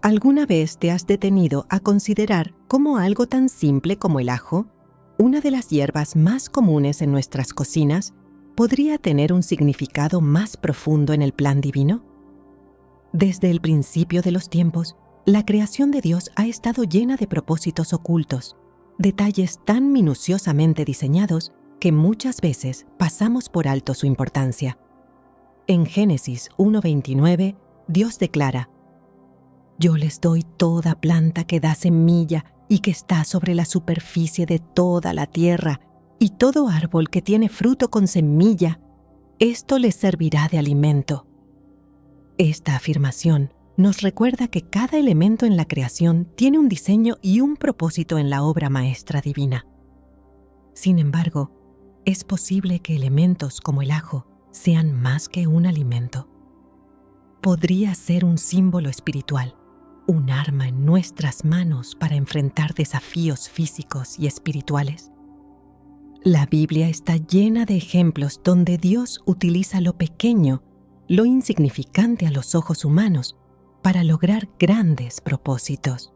¿Alguna vez te has detenido a considerar cómo algo tan simple como el ajo, una de las hierbas más comunes en nuestras cocinas, podría tener un significado más profundo en el plan divino? Desde el principio de los tiempos, la creación de Dios ha estado llena de propósitos ocultos, detalles tan minuciosamente diseñados que muchas veces pasamos por alto su importancia. En Génesis 1:29, Dios declara: «Yo les doy toda planta que da semilla y que está sobre la superficie de toda la tierra, y todo árbol que tiene fruto con semilla, esto les servirá de alimento». Esta afirmación nos recuerda que cada elemento en la creación tiene un diseño y un propósito en la obra maestra divina. Sin embargo, es posible que elementos como el ajo sean más que un alimento. Podría ser un símbolo espiritual, un arma en nuestras manos para enfrentar desafíos físicos y espirituales. La Biblia está llena de ejemplos donde Dios utiliza lo pequeño, lo insignificante a los ojos humanos, para lograr grandes propósitos.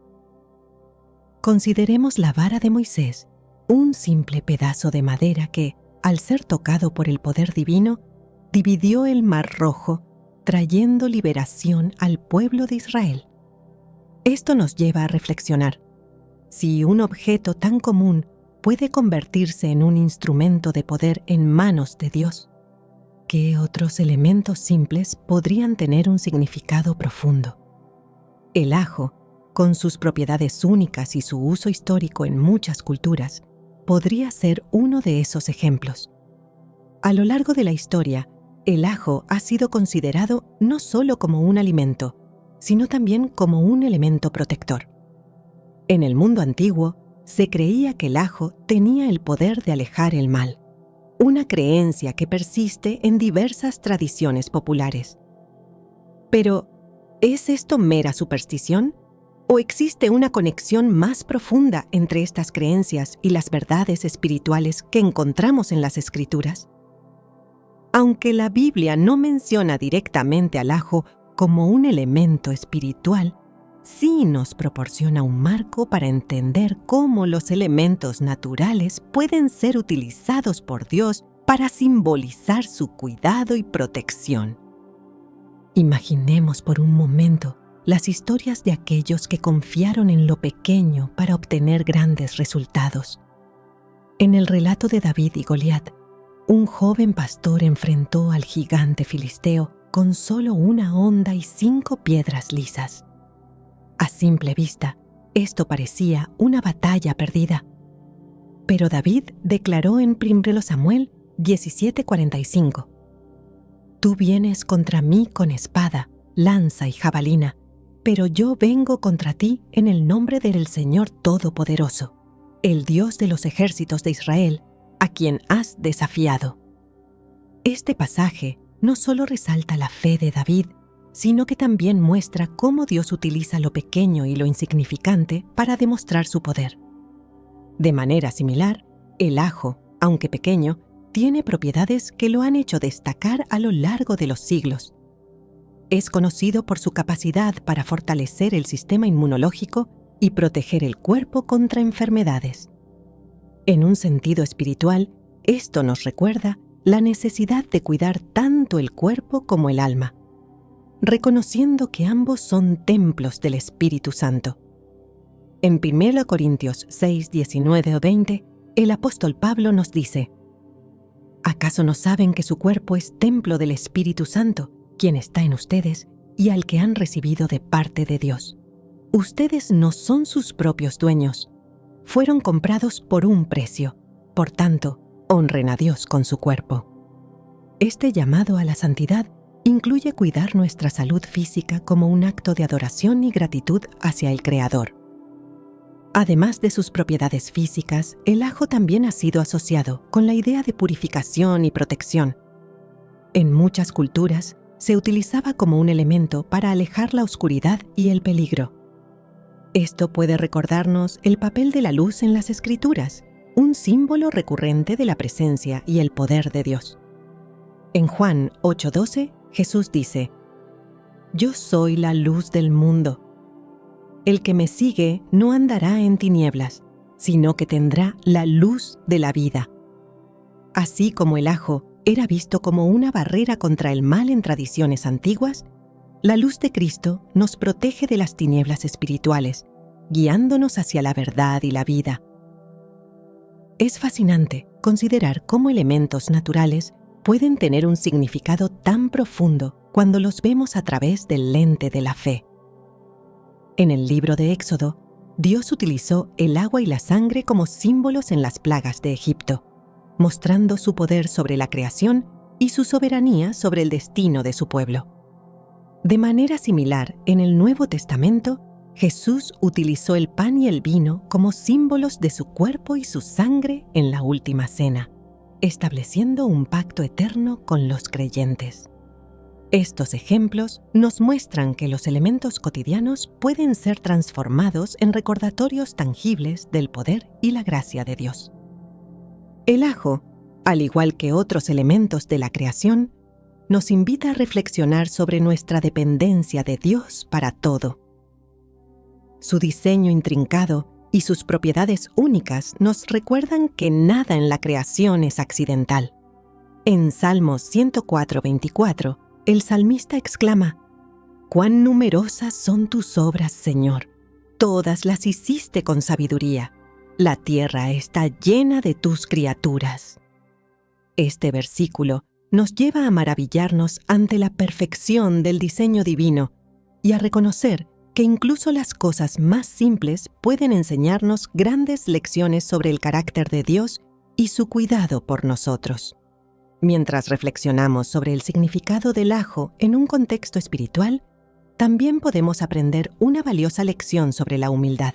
Consideremos la vara de Moisés, un simple pedazo de madera que, al ser tocado por el poder divino, dividió el Mar Rojo, trayendo liberación al pueblo de Israel. Esto nos lleva a reflexionar: si un objeto tan común puede convertirse en un instrumento de poder en manos de Dios, ¿qué otros elementos simples podrían tener un significado profundo? El ajo, con sus propiedades únicas y su uso histórico en muchas culturas, podría ser uno de esos ejemplos. A lo largo de la historia, el ajo ha sido considerado no solo como un alimento, sino también como un elemento protector. En el mundo antiguo, se creía que el ajo tenía el poder de alejar el mal, una creencia que persiste en diversas tradiciones populares. Pero, ¿es esto mera superstición? ¿O existe una conexión más profunda entre estas creencias y las verdades espirituales que encontramos en las Escrituras? Aunque la Biblia no menciona directamente al ajo como un elemento espiritual, sí nos proporciona un marco para entender cómo los elementos naturales pueden ser utilizados por Dios para simbolizar su cuidado y protección. Imaginemos por un momento las historias de aquellos que confiaron en lo pequeño para obtener grandes resultados. En el relato de David y Goliat, un joven pastor enfrentó al gigante filisteo con solo una honda y 5 piedras lisas. A simple vista, esto parecía una batalla perdida. Pero David declaró en 1 Samuel 17:45: «Tú vienes contra mí con espada, lanza y jabalina, pero yo vengo contra ti en el nombre del Señor Todopoderoso, el Dios de los ejércitos de Israel, a quien has desafiado». Este pasaje no solo resalta la fe de David, sino que también muestra cómo Dios utiliza lo pequeño y lo insignificante para demostrar su poder. De manera similar, el ajo, aunque pequeño, tiene propiedades que lo han hecho destacar a lo largo de los siglos. Es conocido por su capacidad para fortalecer el sistema inmunológico y proteger el cuerpo contra enfermedades. En un sentido espiritual, esto nos recuerda la necesidad de cuidar tanto el cuerpo como el alma, reconociendo que ambos son templos del Espíritu Santo. En 1 Corintios 6, 19 o 20, el apóstol Pablo nos dice: ¿acaso no saben que su cuerpo es templo del Espíritu Santo, quien está en ustedes y al que han recibido de parte de Dios? Ustedes no son sus propios dueños. Fueron comprados por un precio. Por tanto, honren a Dios con su cuerpo. Este llamado a la santidad incluye cuidar nuestra salud física como un acto de adoración y gratitud hacia el Creador. Además de sus propiedades físicas, el ajo también ha sido asociado con la idea de purificación y protección. En muchas culturas, se utilizaba como un elemento para alejar la oscuridad y el peligro. Esto puede recordarnos el papel de la luz en las Escrituras, un símbolo recurrente de la presencia y el poder de Dios. En Juan 8:12, Jesús dice: «Yo soy la luz del mundo. El que me sigue no andará en tinieblas, sino que tendrá la luz de la vida. Así como el ajo era visto como una barrera contra el mal en tradiciones antiguas, la luz de Cristo nos protege de las tinieblas espirituales, guiándonos hacia la verdad y la vida. Es fascinante considerar cómo elementos naturales pueden tener un significado tan profundo cuando los vemos a través del lente de la fe. En el libro de Éxodo, Dios utilizó el agua y la sangre como símbolos en las plagas de Egipto, mostrando su poder sobre la creación y su soberanía sobre el destino de su pueblo. De manera similar, en el Nuevo Testamento, Jesús utilizó el pan y el vino como símbolos de su cuerpo y su sangre en la última cena, estableciendo un pacto eterno con los creyentes. Estos ejemplos nos muestran que los elementos cotidianos pueden ser transformados en recordatorios tangibles del poder y la gracia de Dios. El ajo, al igual que otros elementos de la creación, nos invita a reflexionar sobre nuestra dependencia de Dios para todo. Su diseño intrincado y sus propiedades únicas nos recuerdan que nada en la creación es accidental. En Salmos 104:24, el salmista exclama: «¡Cuán numerosas son tus obras, Señor! Todas las hiciste con sabiduría. La tierra está llena de tus criaturas». Este versículo nos lleva a maravillarnos ante la perfección del diseño divino y a reconocer que incluso las cosas más simples pueden enseñarnos grandes lecciones sobre el carácter de Dios y su cuidado por nosotros. Mientras reflexionamos sobre el significado del ajo en un contexto espiritual, también podemos aprender una valiosa lección sobre la humildad.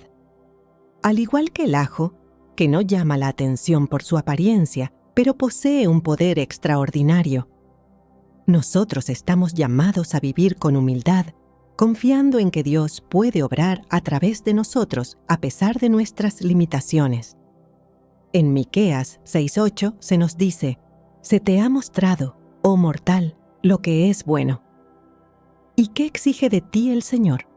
Al igual que el ajo, que no llama la atención por su apariencia, pero posee un poder extraordinario, nosotros estamos llamados a vivir con humildad, confiando en que Dios puede obrar a través de nosotros a pesar de nuestras limitaciones. En Miqueas 6:8 se nos dice: «Se te ha mostrado, oh mortal, lo que es bueno». ¿Y qué exige de ti el Señor?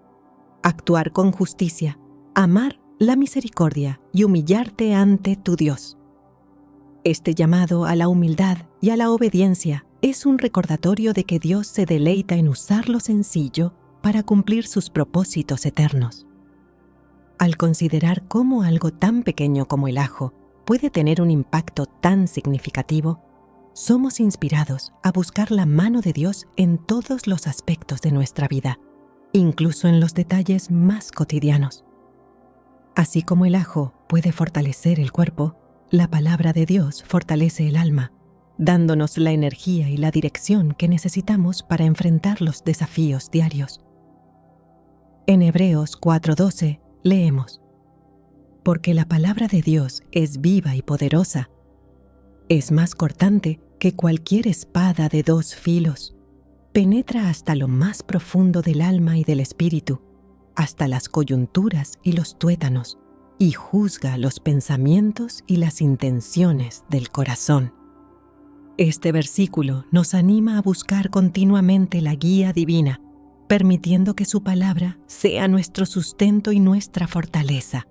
Actuar con justicia, amar la misericordia y humillarte ante tu Dios. Este llamado a la humildad y a la obediencia es un recordatorio de que Dios se deleita en usar lo sencillo para cumplir sus propósitos eternos. Al considerar cómo algo tan pequeño como el ajo puede tener un impacto tan significativo, somos inspirados a buscar la mano de Dios en todos los aspectos de nuestra vida, incluso en los detalles más cotidianos. Así como el ajo puede fortalecer el cuerpo, la palabra de Dios fortalece el alma, dándonos la energía y la dirección que necesitamos para enfrentar los desafíos diarios. En Hebreos 4:12 leemos: «Porque la palabra de Dios es viva y poderosa. Es más cortante que cualquier espada de 2 filos. Penetra hasta lo más profundo del alma y del espíritu, hasta las coyunturas y los tuétanos, y juzga los pensamientos y las intenciones del corazón». Este versículo nos anima a buscar continuamente la guía divina, permitiendo que su palabra sea nuestro sustento y nuestra fortaleza.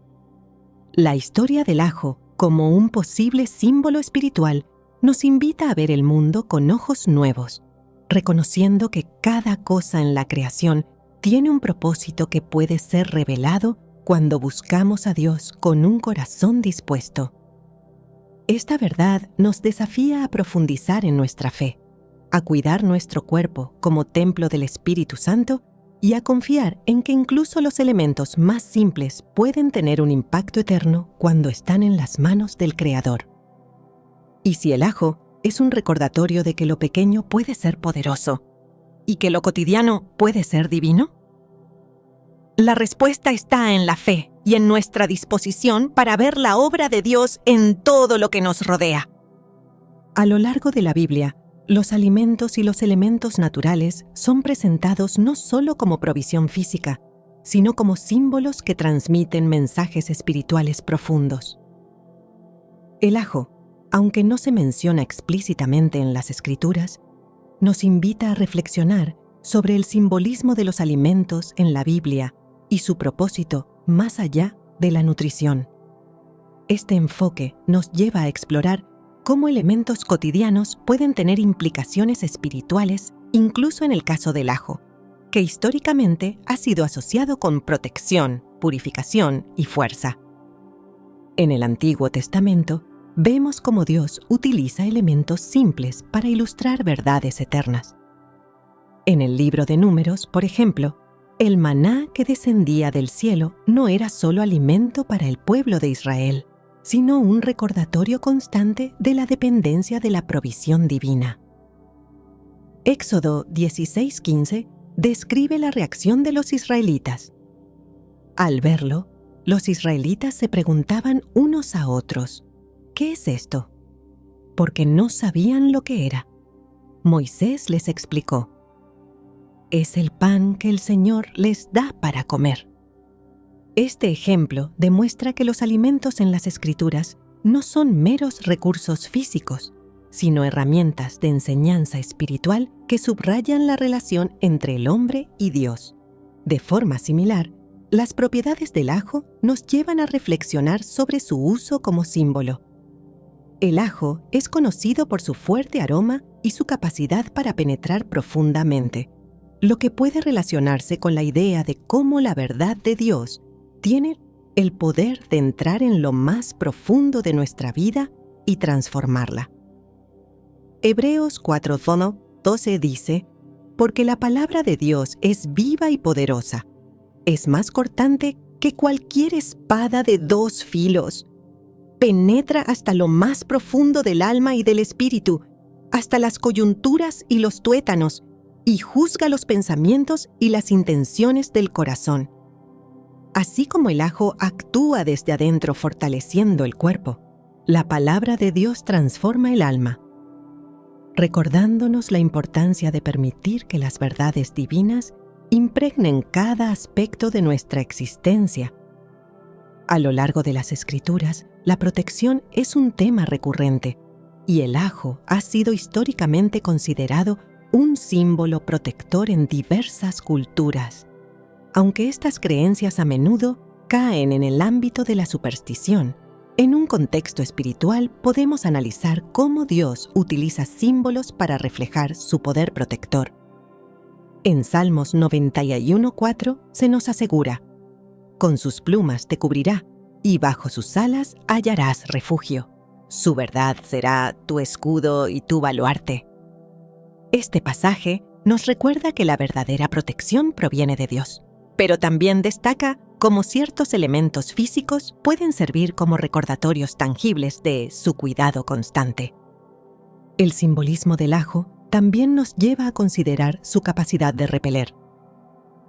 La historia del ajo, como un posible símbolo espiritual, nos invita a ver el mundo con ojos nuevos, reconociendo que cada cosa en la creación tiene un propósito que puede ser revelado cuando buscamos a Dios con un corazón dispuesto. Esta verdad nos desafía a profundizar en nuestra fe, a cuidar nuestro cuerpo como templo del Espíritu Santo y a confiar en que incluso los elementos más simples pueden tener un impacto eterno cuando están en las manos del Creador. ¿Y si el ajo es un recordatorio de que lo pequeño puede ser poderoso y que lo cotidiano puede ser divino? La respuesta está en la fe y en nuestra disposición para ver la obra de Dios en todo lo que nos rodea. A lo largo de la Biblia, los alimentos y los elementos naturales son presentados no solo como provisión física, sino como símbolos que transmiten mensajes espirituales profundos. El ajo, aunque no se menciona explícitamente en las Escrituras, nos invita a reflexionar sobre el simbolismo de los alimentos en la Biblia y su propósito más allá de la nutrición. Este enfoque nos lleva a explorar cómo elementos cotidianos pueden tener implicaciones espirituales, incluso en el caso del ajo, que históricamente ha sido asociado con protección, purificación y fuerza. En el Antiguo Testamento, vemos cómo Dios utiliza elementos simples para ilustrar verdades eternas. En el libro de Números, por ejemplo, el maná que descendía del cielo no era solo alimento para el pueblo de Israel, sino un recordatorio constante de la dependencia de la provisión divina. Éxodo 16:15 describe la reacción de los israelitas. Al verlo, los israelitas se preguntaban unos a otros, ¿qué es esto? Porque no sabían lo que era. Moisés les explicó, es el pan que el Señor les da para comer. Este ejemplo demuestra que los alimentos en las Escrituras no son meros recursos físicos, sino herramientas de enseñanza espiritual que subrayan la relación entre el hombre y Dios. De forma similar, las propiedades del ajo nos llevan a reflexionar sobre su uso como símbolo. El ajo es conocido por su fuerte aroma y su capacidad para penetrar profundamente, lo que puede relacionarse con la idea de cómo la verdad de Dios tiene el poder de entrar en lo más profundo de nuestra vida y transformarla. Hebreos 4:12 dice, porque la palabra de Dios es viva y poderosa, es más cortante que cualquier espada de 2 filos, penetra hasta lo más profundo del alma y del espíritu, hasta las coyunturas y los tuétanos, y juzga los pensamientos y las intenciones del corazón. Así como el ajo actúa desde adentro fortaleciendo el cuerpo, la palabra de Dios transforma el alma, recordándonos la importancia de permitir que las verdades divinas impregnen cada aspecto de nuestra existencia. A lo largo de las Escrituras, la protección es un tema recurrente, y el ajo ha sido históricamente considerado un símbolo protector en diversas culturas. Aunque estas creencias a menudo caen en el ámbito de la superstición, en un contexto espiritual podemos analizar cómo Dios utiliza símbolos para reflejar su poder protector. En Salmos 91:4 se nos asegura, con sus plumas te cubrirá, y bajo sus alas hallarás refugio. Su verdad será tu escudo y tu baluarte. Este pasaje nos recuerda que la verdadera protección proviene de Dios, pero también destaca cómo ciertos elementos físicos pueden servir como recordatorios tangibles de su cuidado constante. El simbolismo del ajo también nos lleva a considerar su capacidad de repeler.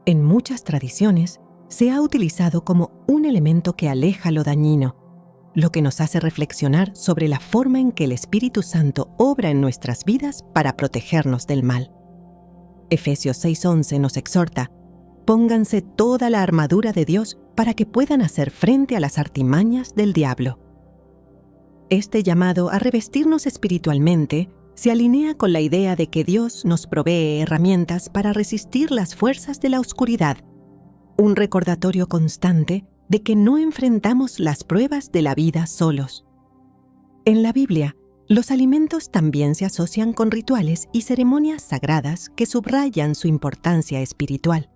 En muchas tradiciones, se ha utilizado como un elemento que aleja lo dañino, lo que nos hace reflexionar sobre la forma en que el Espíritu Santo obra en nuestras vidas para protegernos del mal. Efesios 6:11 nos exhorta, pónganse toda la armadura de Dios para que puedan hacer frente a las artimañas del diablo. Este llamado a revestirnos espiritualmente se alinea con la idea de que Dios nos provee herramientas para resistir las fuerzas de la oscuridad, un recordatorio constante de que no enfrentamos las pruebas de la vida solos. En la Biblia, los alimentos también se asocian con rituales y ceremonias sagradas que subrayan su importancia espiritual.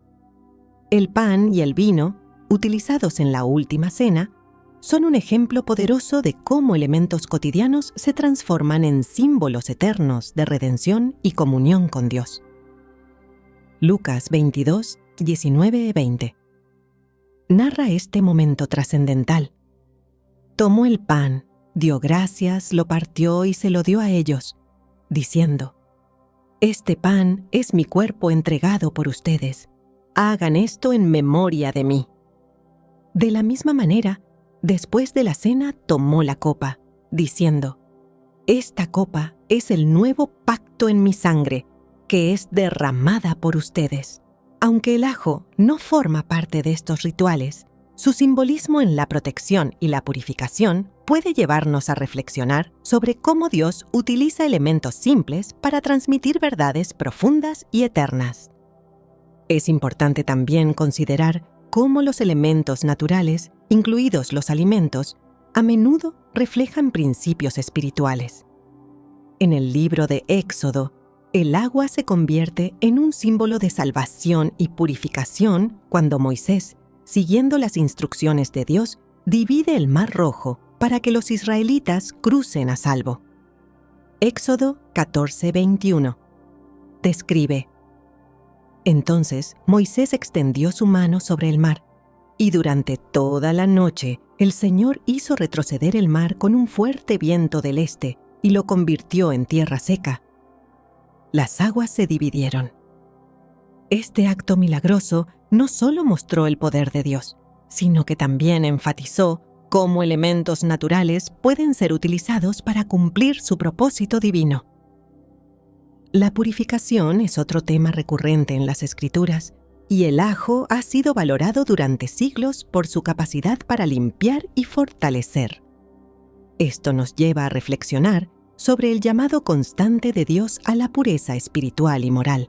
El pan y el vino, utilizados en la última cena, son un ejemplo poderoso de cómo elementos cotidianos se transforman en símbolos eternos de redención y comunión con Dios. Lucas 22:19-20 narra este momento trascendental. Tomó el pan, dio gracias, lo partió y se lo dio a ellos, diciendo, «Este pan es mi cuerpo entregado por ustedes. Hagan esto en memoria de mí». De la misma manera, después de la cena tomó la copa, diciendo, «Esta copa es el nuevo pacto en mi sangre, que es derramada por ustedes». Aunque el ajo no forma parte de estos rituales, su simbolismo en la protección y la purificación puede llevarnos a reflexionar sobre cómo Dios utiliza elementos simples para transmitir verdades profundas y eternas. Es importante también considerar cómo los elementos naturales, incluidos los alimentos, a menudo reflejan principios espirituales. En el libro de Éxodo, el agua se convierte en un símbolo de salvación y purificación cuando Moisés, siguiendo las instrucciones de Dios, divide el Mar Rojo para que los israelitas crucen a salvo. Éxodo 14:21 describe: Entonces Moisés extendió su mano sobre el mar, y durante toda la noche el Señor hizo retroceder el mar con un fuerte viento del este y lo convirtió en tierra seca. Las aguas se dividieron. Este acto milagroso no solo mostró el poder de Dios, sino que también enfatizó cómo elementos naturales pueden ser utilizados para cumplir su propósito divino. La purificación es otro tema recurrente en las Escrituras, y el ajo ha sido valorado durante siglos por su capacidad para limpiar y fortalecer. Esto nos lleva a reflexionar sobre el llamado constante de Dios a la pureza espiritual y moral.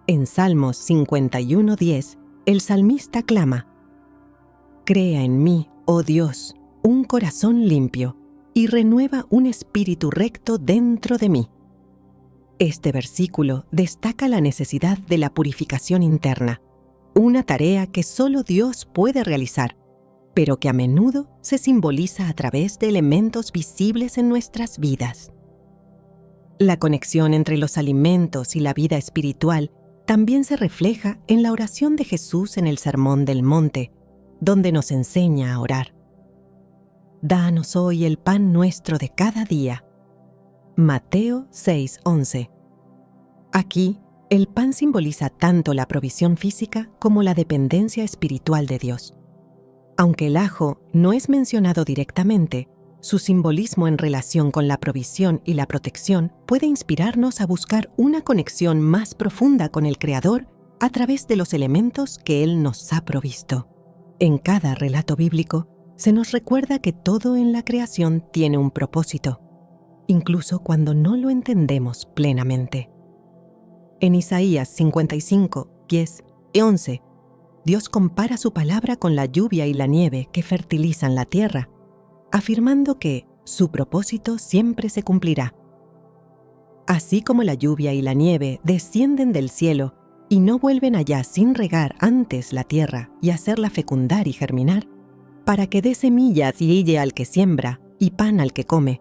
En Salmos 51:10, el salmista clama: Crea en mí, oh Dios, un corazón limpio, y renueva un espíritu recto dentro de mí. Este versículo destaca la necesidad de la purificación interna, una tarea que solo Dios puede realizar, pero que a menudo se simboliza a través de elementos visibles en nuestras vidas. La conexión entre los alimentos y la vida espiritual también se refleja en la oración de Jesús en el Sermón del Monte, donde nos enseña a orar. Danos hoy el pan nuestro de cada día. Mateo 6:11. Aquí, el pan simboliza tanto la provisión física como la dependencia espiritual de Dios. Aunque el ajo no es mencionado directamente, su simbolismo en relación con la provisión y la protección puede inspirarnos a buscar una conexión más profunda con el Creador a través de los elementos que Él nos ha provisto. En cada relato bíblico, se nos recuerda que todo en la creación tiene un propósito, incluso cuando no lo entendemos plenamente. En Isaías 55:10 y 11, Dios compara su palabra con la lluvia y la nieve que fertilizan la tierra, afirmando que su propósito siempre se cumplirá. Así como la lluvia y la nieve descienden del cielo y no vuelven allá sin regar antes la tierra y hacerla fecundar y germinar, para que dé semillas y hille al que siembra y pan al que come,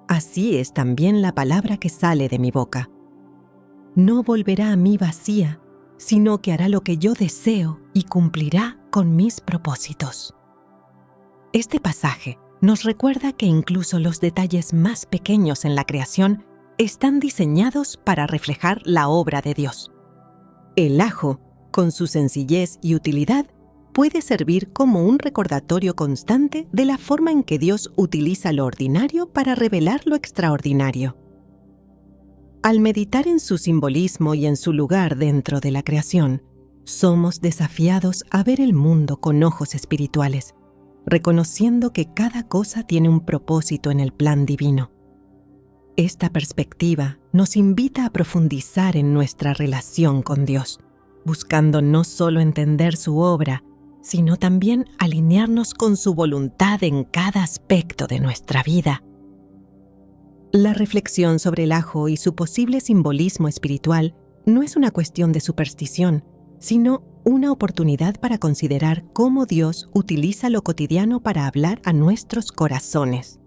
así es también la palabra que sale de mi boca. No volverá a mí vacía, sino que hará lo que yo deseo y cumplirá con mis propósitos. Este pasaje nos recuerda que incluso los detalles más pequeños en la creación están diseñados para reflejar la obra de Dios. El ajo, con su sencillez y utilidad, puede servir como un recordatorio constante de la forma en que Dios utiliza lo ordinario para revelar lo extraordinario. Al meditar en su simbolismo y en su lugar dentro de la creación, somos desafiados a ver el mundo con ojos espirituales, reconociendo que cada cosa tiene un propósito en el plan divino. Esta perspectiva nos invita a profundizar en nuestra relación con Dios, buscando no solo entender su obra, sino también alinearnos con su voluntad en cada aspecto de nuestra vida. La reflexión sobre el ajo y su posible simbolismo espiritual no es una cuestión de superstición, sino una oportunidad para considerar cómo Dios utiliza lo cotidiano para hablar a nuestros corazones.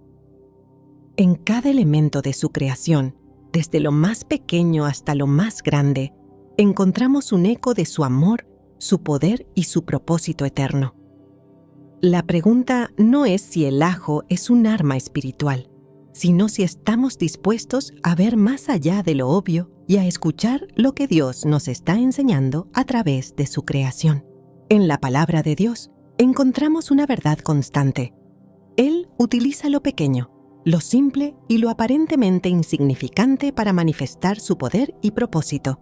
En cada elemento de su creación, desde lo más pequeño hasta lo más grande, encontramos un eco de su amor, su poder y su propósito eterno. La pregunta no es si el ajo es un arma espiritual, sino si estamos dispuestos a ver más allá de lo obvio y a escuchar lo que Dios nos está enseñando a través de su creación. En la palabra de Dios encontramos una verdad constante. Él utiliza lo pequeño, lo simple y lo aparentemente insignificante para manifestar su poder y propósito.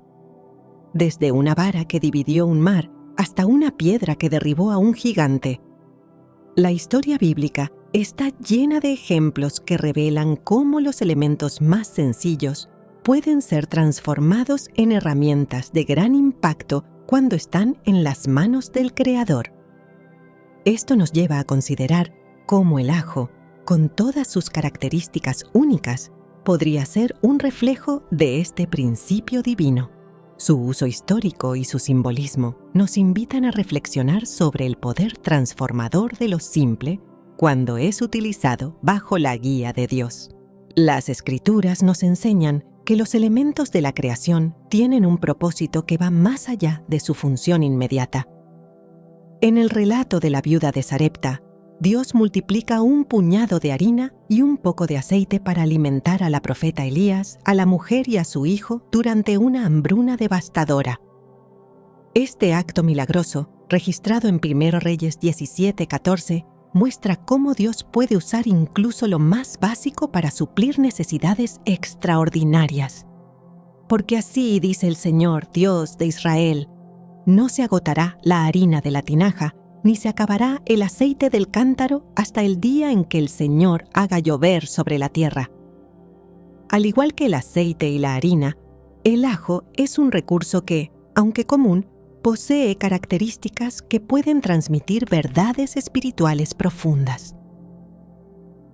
Desde una vara que dividió un mar hasta una piedra que derribó a un gigante. La historia bíblica está llena de ejemplos que revelan cómo los elementos más sencillos pueden ser transformados en herramientas de gran impacto cuando están en las manos del Creador. Esto nos lleva a considerar cómo el ajo, con todas sus características únicas, podría ser un reflejo de este principio divino. Su uso histórico y su simbolismo nos invitan a reflexionar sobre el poder transformador de lo simple cuando es utilizado bajo la guía de Dios. Las Escrituras nos enseñan que los elementos de la creación tienen un propósito que va más allá de su función inmediata. En el relato de la viuda de Sarepta, Dios multiplica un puñado de harina y un poco de aceite para alimentar a la profeta Elías, a la mujer y a su hijo durante una hambruna devastadora. Este acto milagroso, registrado en 1 Reyes 17:14, muestra cómo Dios puede usar incluso lo más básico para suplir necesidades extraordinarias. Porque así dice el Señor, Dios de Israel: no se agotará la harina de la tinaja, ni se acabará el aceite del cántaro hasta el día en que el Señor haga llover sobre la tierra. Al igual que el aceite y la harina, el ajo es un recurso que, aunque común, posee características que pueden transmitir verdades espirituales profundas.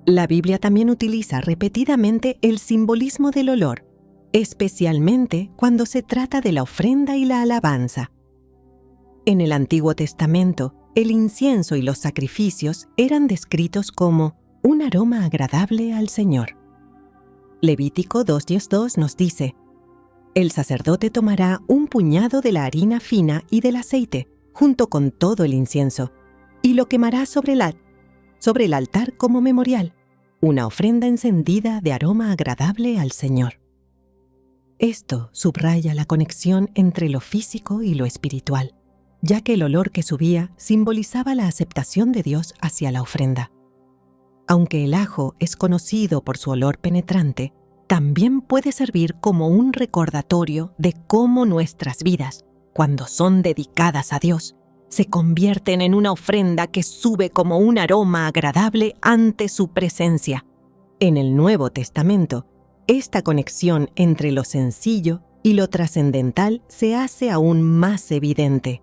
La Biblia también utiliza repetidamente el simbolismo del olor, especialmente cuando se trata de la ofrenda y la alabanza. En el Antiguo Testamento, el incienso y los sacrificios eran descritos como un aroma agradable al Señor. Levítico 2:2 nos dice: el sacerdote tomará un puñado de la harina fina y del aceite, junto con todo el incienso, y lo quemará sobre el altar como memorial, una ofrenda encendida de aroma agradable al Señor. Esto subraya la conexión entre lo físico y lo espiritual, ya que el olor que subía simbolizaba la aceptación de Dios hacia la ofrenda. Aunque el ajo es conocido por su olor penetrante, también puede servir como un recordatorio de cómo nuestras vidas, cuando son dedicadas a Dios, se convierten en una ofrenda que sube como un aroma agradable ante su presencia. En el Nuevo Testamento, esta conexión entre lo sencillo y lo trascendental se hace aún más evidente.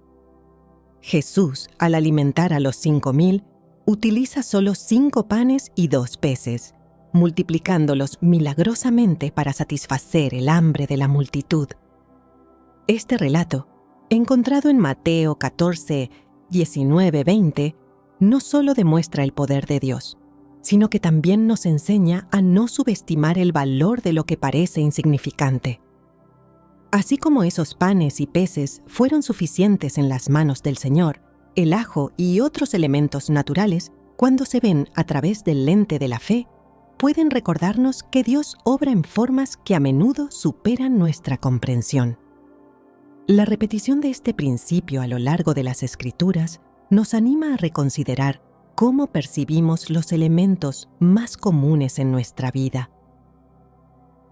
Jesús, al alimentar a los 5,000, utiliza solo 5 panes y 2 peces, multiplicándolos milagrosamente para satisfacer el hambre de la multitud. Este relato, encontrado en Mateo 14, 19, 20, no solo demuestra el poder de Dios, sino que también nos enseña a no subestimar el valor de lo que parece insignificante. Así como esos panes y peces fueron suficientes en las manos del Señor, el ajo y otros elementos naturales, cuando se ven a través del lente de la fe, pueden recordarnos que Dios obra en formas que a menudo superan nuestra comprensión. La repetición de este principio a lo largo de las Escrituras nos anima a reconsiderar cómo percibimos los elementos más comunes en nuestra vida.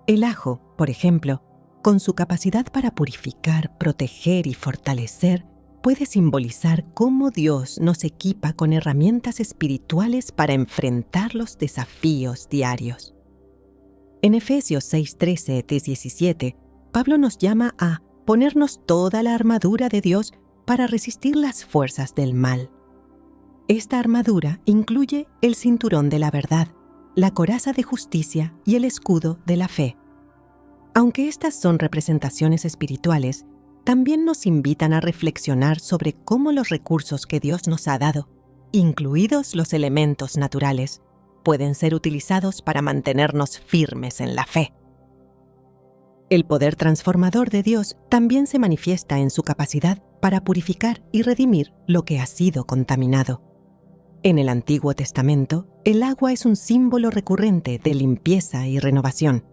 El ajo, por ejemplo, con su capacidad para purificar, proteger y fortalecer, puede simbolizar cómo Dios nos equipa con herramientas espirituales para enfrentar los desafíos diarios. En Efesios 6:13-17, Pablo nos llama a ponernos toda la armadura de Dios para resistir las fuerzas del mal. Esta armadura incluye el cinturón de la verdad, la coraza de justicia y el escudo de la fe. Aunque estas son representaciones espirituales, también nos invitan a reflexionar sobre cómo los recursos que Dios nos ha dado, incluidos los elementos naturales, pueden ser utilizados para mantenernos firmes en la fe. El poder transformador de Dios también se manifiesta en su capacidad para purificar y redimir lo que ha sido contaminado. En el Antiguo Testamento, el agua es un símbolo recurrente de limpieza y renovación.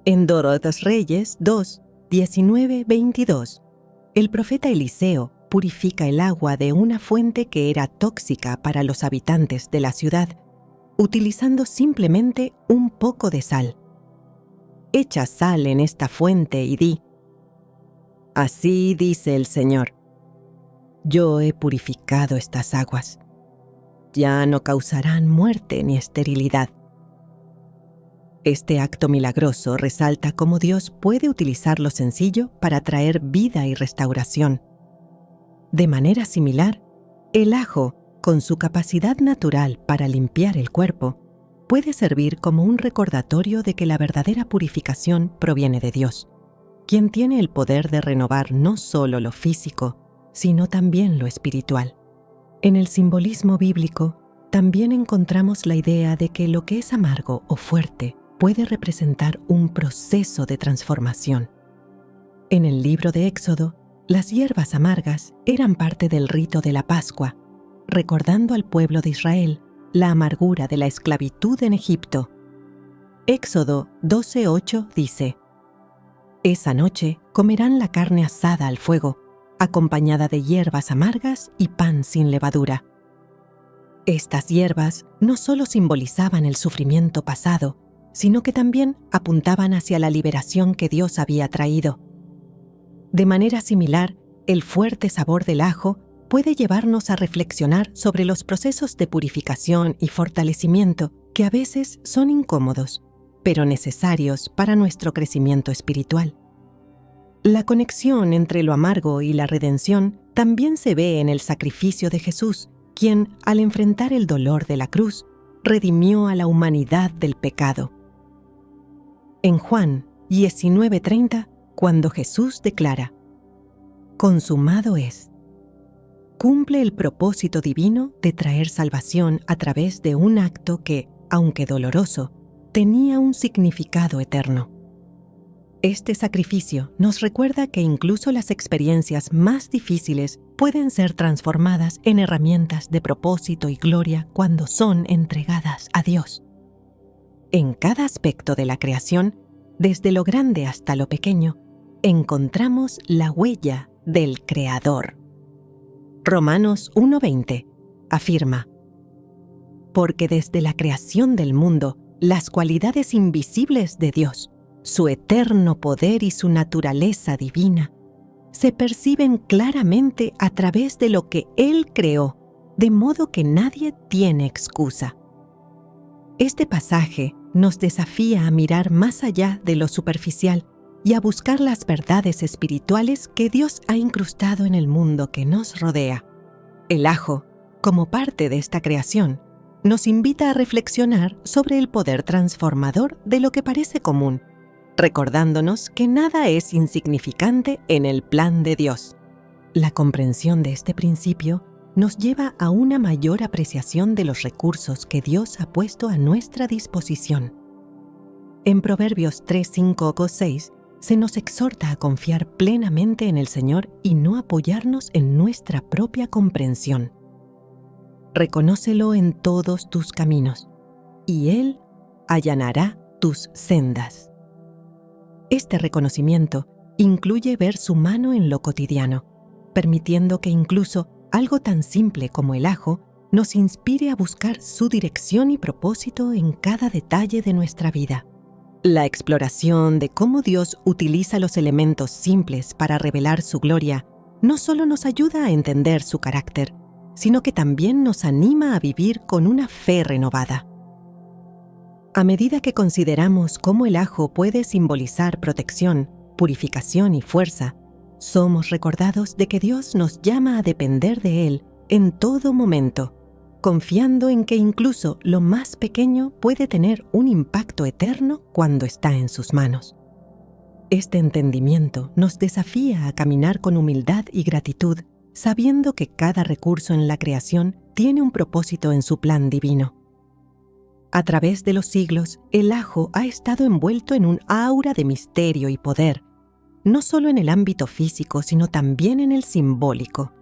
En 2 Reyes 2, 19-22, el profeta Eliseo purifica el agua de una fuente que era tóxica para los habitantes de la ciudad, utilizando simplemente un poco de sal. Echa sal en esta fuente y di: así dice el Señor, yo he purificado estas aguas. Ya no causarán muerte ni esterilidad. Este acto milagroso resalta cómo Dios puede utilizar lo sencillo para traer vida y restauración, De manera similar, el ajo, con su capacidad natural para limpiar el cuerpo, puede servir como un recordatorio de que la verdadera purificación proviene de Dios, quien tiene el poder de renovar no solo lo físico, sino también lo espiritual. En el simbolismo bíblico, también encontramos la idea de que lo que es amargo o fuerte puede representar un proceso de transformación. En el libro de Éxodo, las hierbas amargas eran parte del rito de la Pascua, recordando al pueblo de Israel la amargura de la esclavitud en Egipto. Éxodo 12:8 dice: «Esa noche comerán la carne asada al fuego, acompañada de hierbas amargas y pan sin levadura». Estas hierbas no solo simbolizaban el sufrimiento pasado, sino que también apuntaban hacia la liberación que Dios había traído. De manera similar, el fuerte sabor del ajo puede llevarnos a reflexionar sobre los procesos de purificación y fortalecimiento que a veces son incómodos, pero necesarios para nuestro crecimiento espiritual. La conexión entre lo amargo y la redención también se ve en el sacrificio de Jesús, quien, al enfrentar el dolor de la cruz, redimió a la humanidad del pecado. En Juan 19:30, cuando Jesús declara: «Consumado es», cumple el propósito divino de traer salvación a través de un acto que, aunque doloroso, tenía un significado eterno. Este sacrificio nos recuerda que incluso las experiencias más difíciles pueden ser transformadas en herramientas de propósito y gloria cuando son entregadas a Dios. En cada aspecto de la creación, desde lo grande hasta lo pequeño, encontramos la huella del Creador. Romanos 1:20 afirma: «Porque desde la creación del mundo, las cualidades invisibles de Dios, su eterno poder y su naturaleza divina, se perciben claramente a través de lo que Él creó, de modo que nadie tiene excusa». Este pasaje nos desafía a mirar más allá de lo superficial y a buscar las verdades espirituales que Dios ha incrustado en el mundo que nos rodea. El ajo, como parte de esta creación, nos invita a reflexionar sobre el poder transformador de lo que parece común, recordándonos que nada es insignificante en el plan de Dios. La comprensión de este principio nos lleva a una mayor apreciación de los recursos que Dios ha puesto a nuestra disposición. En Proverbios 3:5-6 se nos exhorta a confiar plenamente en el Señor y no apoyarnos en nuestra propia comprensión. Reconócelo en todos tus caminos, y Él allanará tus sendas. Este reconocimiento incluye ver su mano en lo cotidiano, permitiendo que incluso algo tan simple como el ajo nos inspire a buscar su dirección y propósito en cada detalle de nuestra vida. La exploración de cómo Dios utiliza los elementos simples para revelar su gloria no solo nos ayuda a entender su carácter, sino que también nos anima a vivir con una fe renovada. A medida que consideramos cómo el ajo puede simbolizar protección, purificación y fuerza, somos recordados de que Dios nos llama a depender de Él en todo momento, confiando en que incluso lo más pequeño puede tener un impacto eterno cuando está en sus manos. Este entendimiento nos desafía a caminar con humildad y gratitud, sabiendo que cada recurso en la creación tiene un propósito en su plan divino. A través de los siglos, el ajo ha estado envuelto en un aura de misterio y poder, no solo en el ámbito físico, sino también en el simbólico.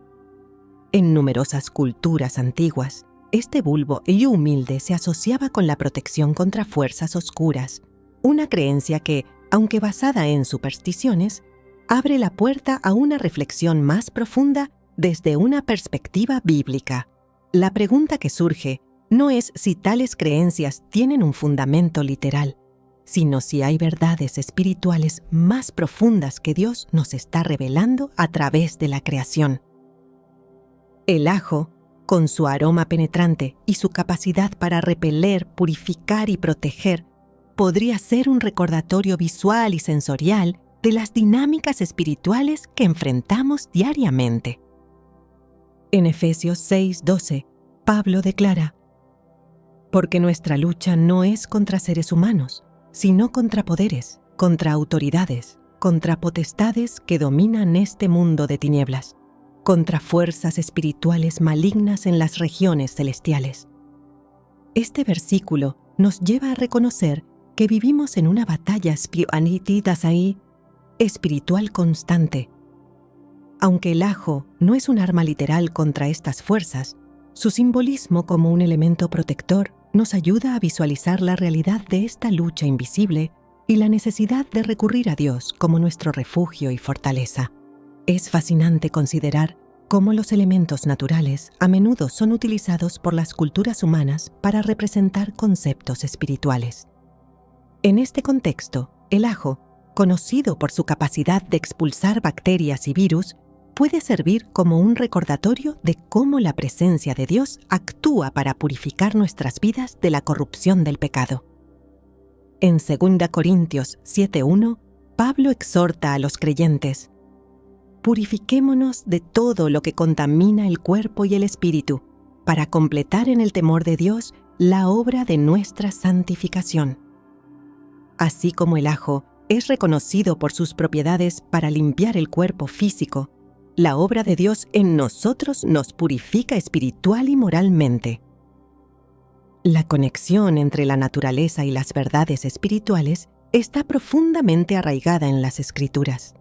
En numerosas culturas antiguas, este bulbo y humilde se asociaba con la protección contra fuerzas oscuras, una creencia que, aunque basada en supersticiones, abre la puerta a una reflexión más profunda desde una perspectiva bíblica. La pregunta que surge no es si tales creencias tienen un fundamento literal, sino si hay verdades espirituales más profundas que Dios nos está revelando a través de la creación. El ajo, con su aroma penetrante y su capacidad para repeler, purificar y proteger, podría ser un recordatorio visual y sensorial de las dinámicas espirituales que enfrentamos diariamente. En Efesios 6:12, Pablo declara: porque nuestra lucha no es contra seres humanos, sino contra poderes, contra autoridades, contra potestades que dominan este mundo de tinieblas, contra fuerzas espirituales malignas en las regiones celestiales. Este versículo nos lleva a reconocer que vivimos en una batalla espiritual constante. Aunque el ajo no es un arma literal contra estas fuerzas, su simbolismo como un elemento protector nos ayuda a visualizar la realidad de esta lucha invisible y la necesidad de recurrir a Dios como nuestro refugio y fortaleza. Es fascinante considerar cómo los elementos naturales a menudo son utilizados por las culturas humanas para representar conceptos espirituales. En este contexto, el ajo, conocido por su capacidad de expulsar bacterias y virus, puede servir como un recordatorio de cómo la presencia de Dios actúa para purificar nuestras vidas de la corrupción del pecado. En 2 Corintios 7:1, Pablo exhorta a los creyentes: purifiquémonos de todo lo que contamina el cuerpo y el espíritu, para completar en el temor de Dios la obra de nuestra santificación. Así como el ajo es reconocido por sus propiedades para limpiar el cuerpo físico, la obra de Dios en nosotros nos purifica espiritual y moralmente. La conexión entre la naturaleza y las verdades espirituales está profundamente arraigada en las Escrituras.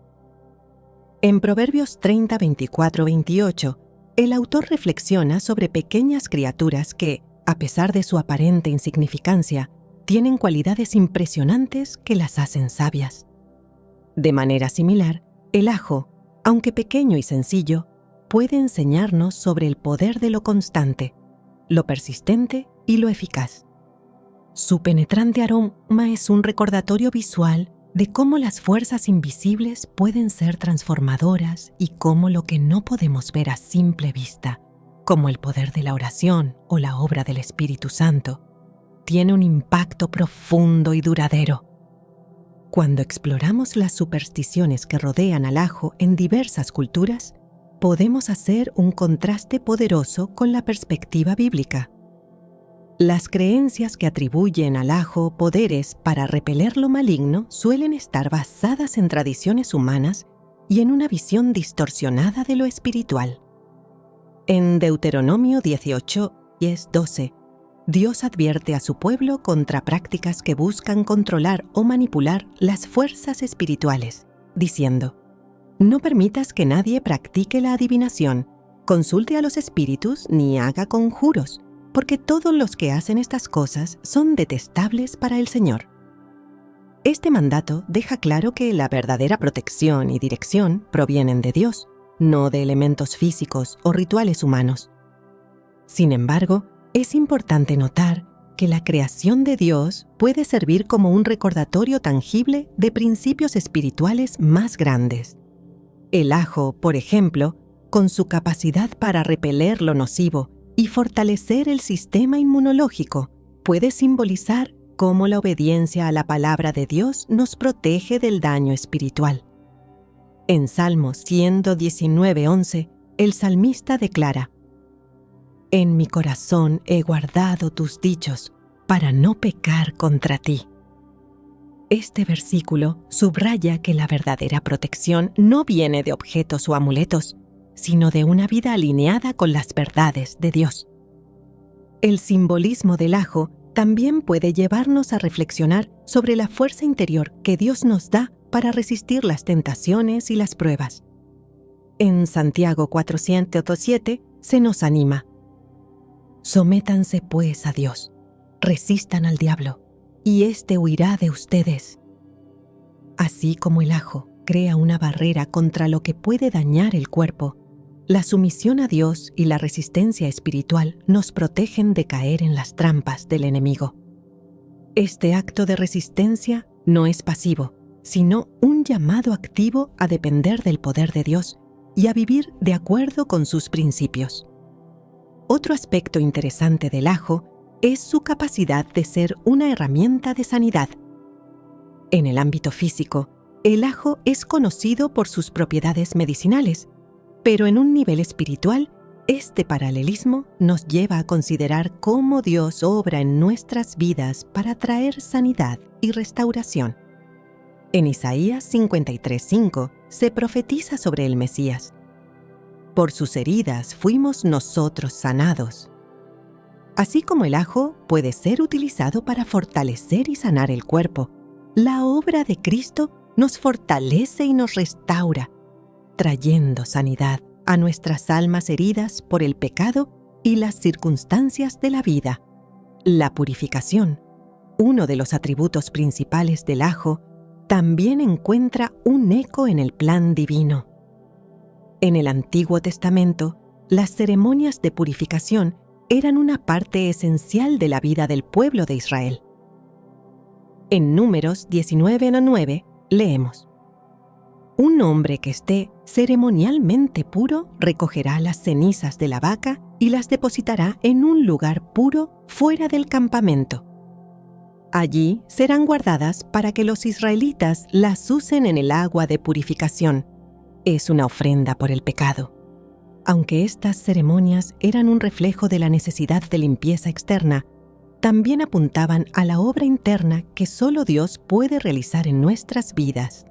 En Proverbios 30, 24, 28, el autor reflexiona sobre pequeñas criaturas que, a pesar de su aparente insignificancia, tienen cualidades impresionantes que las hacen sabias. De manera similar, el ajo, aunque pequeño y sencillo, puede enseñarnos sobre el poder de lo constante, lo persistente y lo eficaz. Su penetrante aroma es un recordatorio visual de cómo las fuerzas invisibles pueden ser transformadoras y cómo lo que no podemos ver a simple vista, como el poder de la oración o la obra del Espíritu Santo, tiene un impacto profundo y duradero. Cuando exploramos las supersticiones que rodean al ajo en diversas culturas, podemos hacer un contraste poderoso con la perspectiva bíblica. Las creencias que atribuyen al ajo poderes para repeler lo maligno suelen estar basadas en tradiciones humanas y en una visión distorsionada de lo espiritual. En Deuteronomio 18, 10-12, Dios advierte a su pueblo contra prácticas que buscan controlar o manipular las fuerzas espirituales, diciendo: no permitas que nadie practique la adivinación, consulte a los espíritus ni haga conjuros, porque todos los que hacen estas cosas son detestables para el Señor. Este mandato deja claro que la verdadera protección y dirección provienen de Dios, no de elementos físicos o rituales humanos. Sin embargo, es importante notar que la creación de Dios puede servir como un recordatorio tangible de principios espirituales más grandes. El ajo, por ejemplo, con su capacidad para repeler lo nocivo y fortalecer el sistema inmunológico, puede simbolizar cómo la obediencia a la palabra de Dios nos protege del daño espiritual. En Salmos 119:11, el salmista declara: en mi corazón he guardado tus dichos para no pecar contra ti. Este versículo subraya que la verdadera protección no viene de objetos o amuletos, sino de una vida alineada con las verdades de Dios. El simbolismo del ajo también puede llevarnos a reflexionar sobre la fuerza interior que Dios nos da para resistir las tentaciones y las pruebas. En Santiago 4:7 se nos anima: sométanse pues a Dios, resistan al diablo, y éste huirá de ustedes. Así como el ajo crea una barrera contra lo que puede dañar el cuerpo, la sumisión a Dios y la resistencia espiritual nos protegen de caer en las trampas del enemigo. Este acto de resistencia no es pasivo, sino un llamado activo a depender del poder de Dios y a vivir de acuerdo con sus principios. Otro aspecto interesante del ajo es su capacidad de ser una herramienta de sanidad. En el ámbito físico, el ajo es conocido por sus propiedades medicinales, pero en un nivel espiritual, Este paralelismo nos lleva a considerar cómo Dios obra en nuestras vidas para traer sanidad y restauración. En Isaías 53:5 se profetiza sobre el Mesías. Por sus heridas fuimos nosotros sanados. Así como el ajo puede ser utilizado para fortalecer y sanar el cuerpo, la obra de Cristo nos fortalece y nos restaura, trayendo sanidad a nuestras almas heridas por el pecado y las circunstancias de la vida. La purificación, uno de los atributos principales del ajo, también encuentra un eco en el plan divino. En el Antiguo Testamento, las ceremonias de purificación eran una parte esencial de la vida del pueblo de Israel. En Números 19:9 leemos: Un hombre que esté ceremonialmente puro recogerá las cenizas de la vaca y las depositará en un lugar puro fuera del campamento. Allí serán guardadas para que los israelitas las usen en el agua de purificación. Es una ofrenda por el pecado. Aunque estas ceremonias eran un reflejo de la necesidad de limpieza externa, también apuntaban a la obra interna que solo Dios puede realizar en nuestras vidas.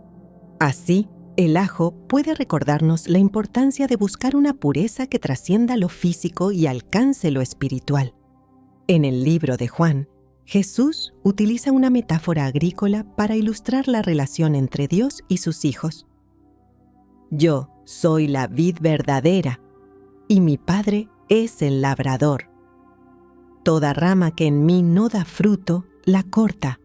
Así, el ajo puede recordarnos la importancia de buscar una pureza que trascienda lo físico y alcance lo espiritual. En el libro de Juan, Jesús utiliza una metáfora agrícola para ilustrar la relación entre Dios y sus hijos. Yo soy la vid verdadera, y mi Padre es el labrador. Toda rama que en mí no da fruto, la corta,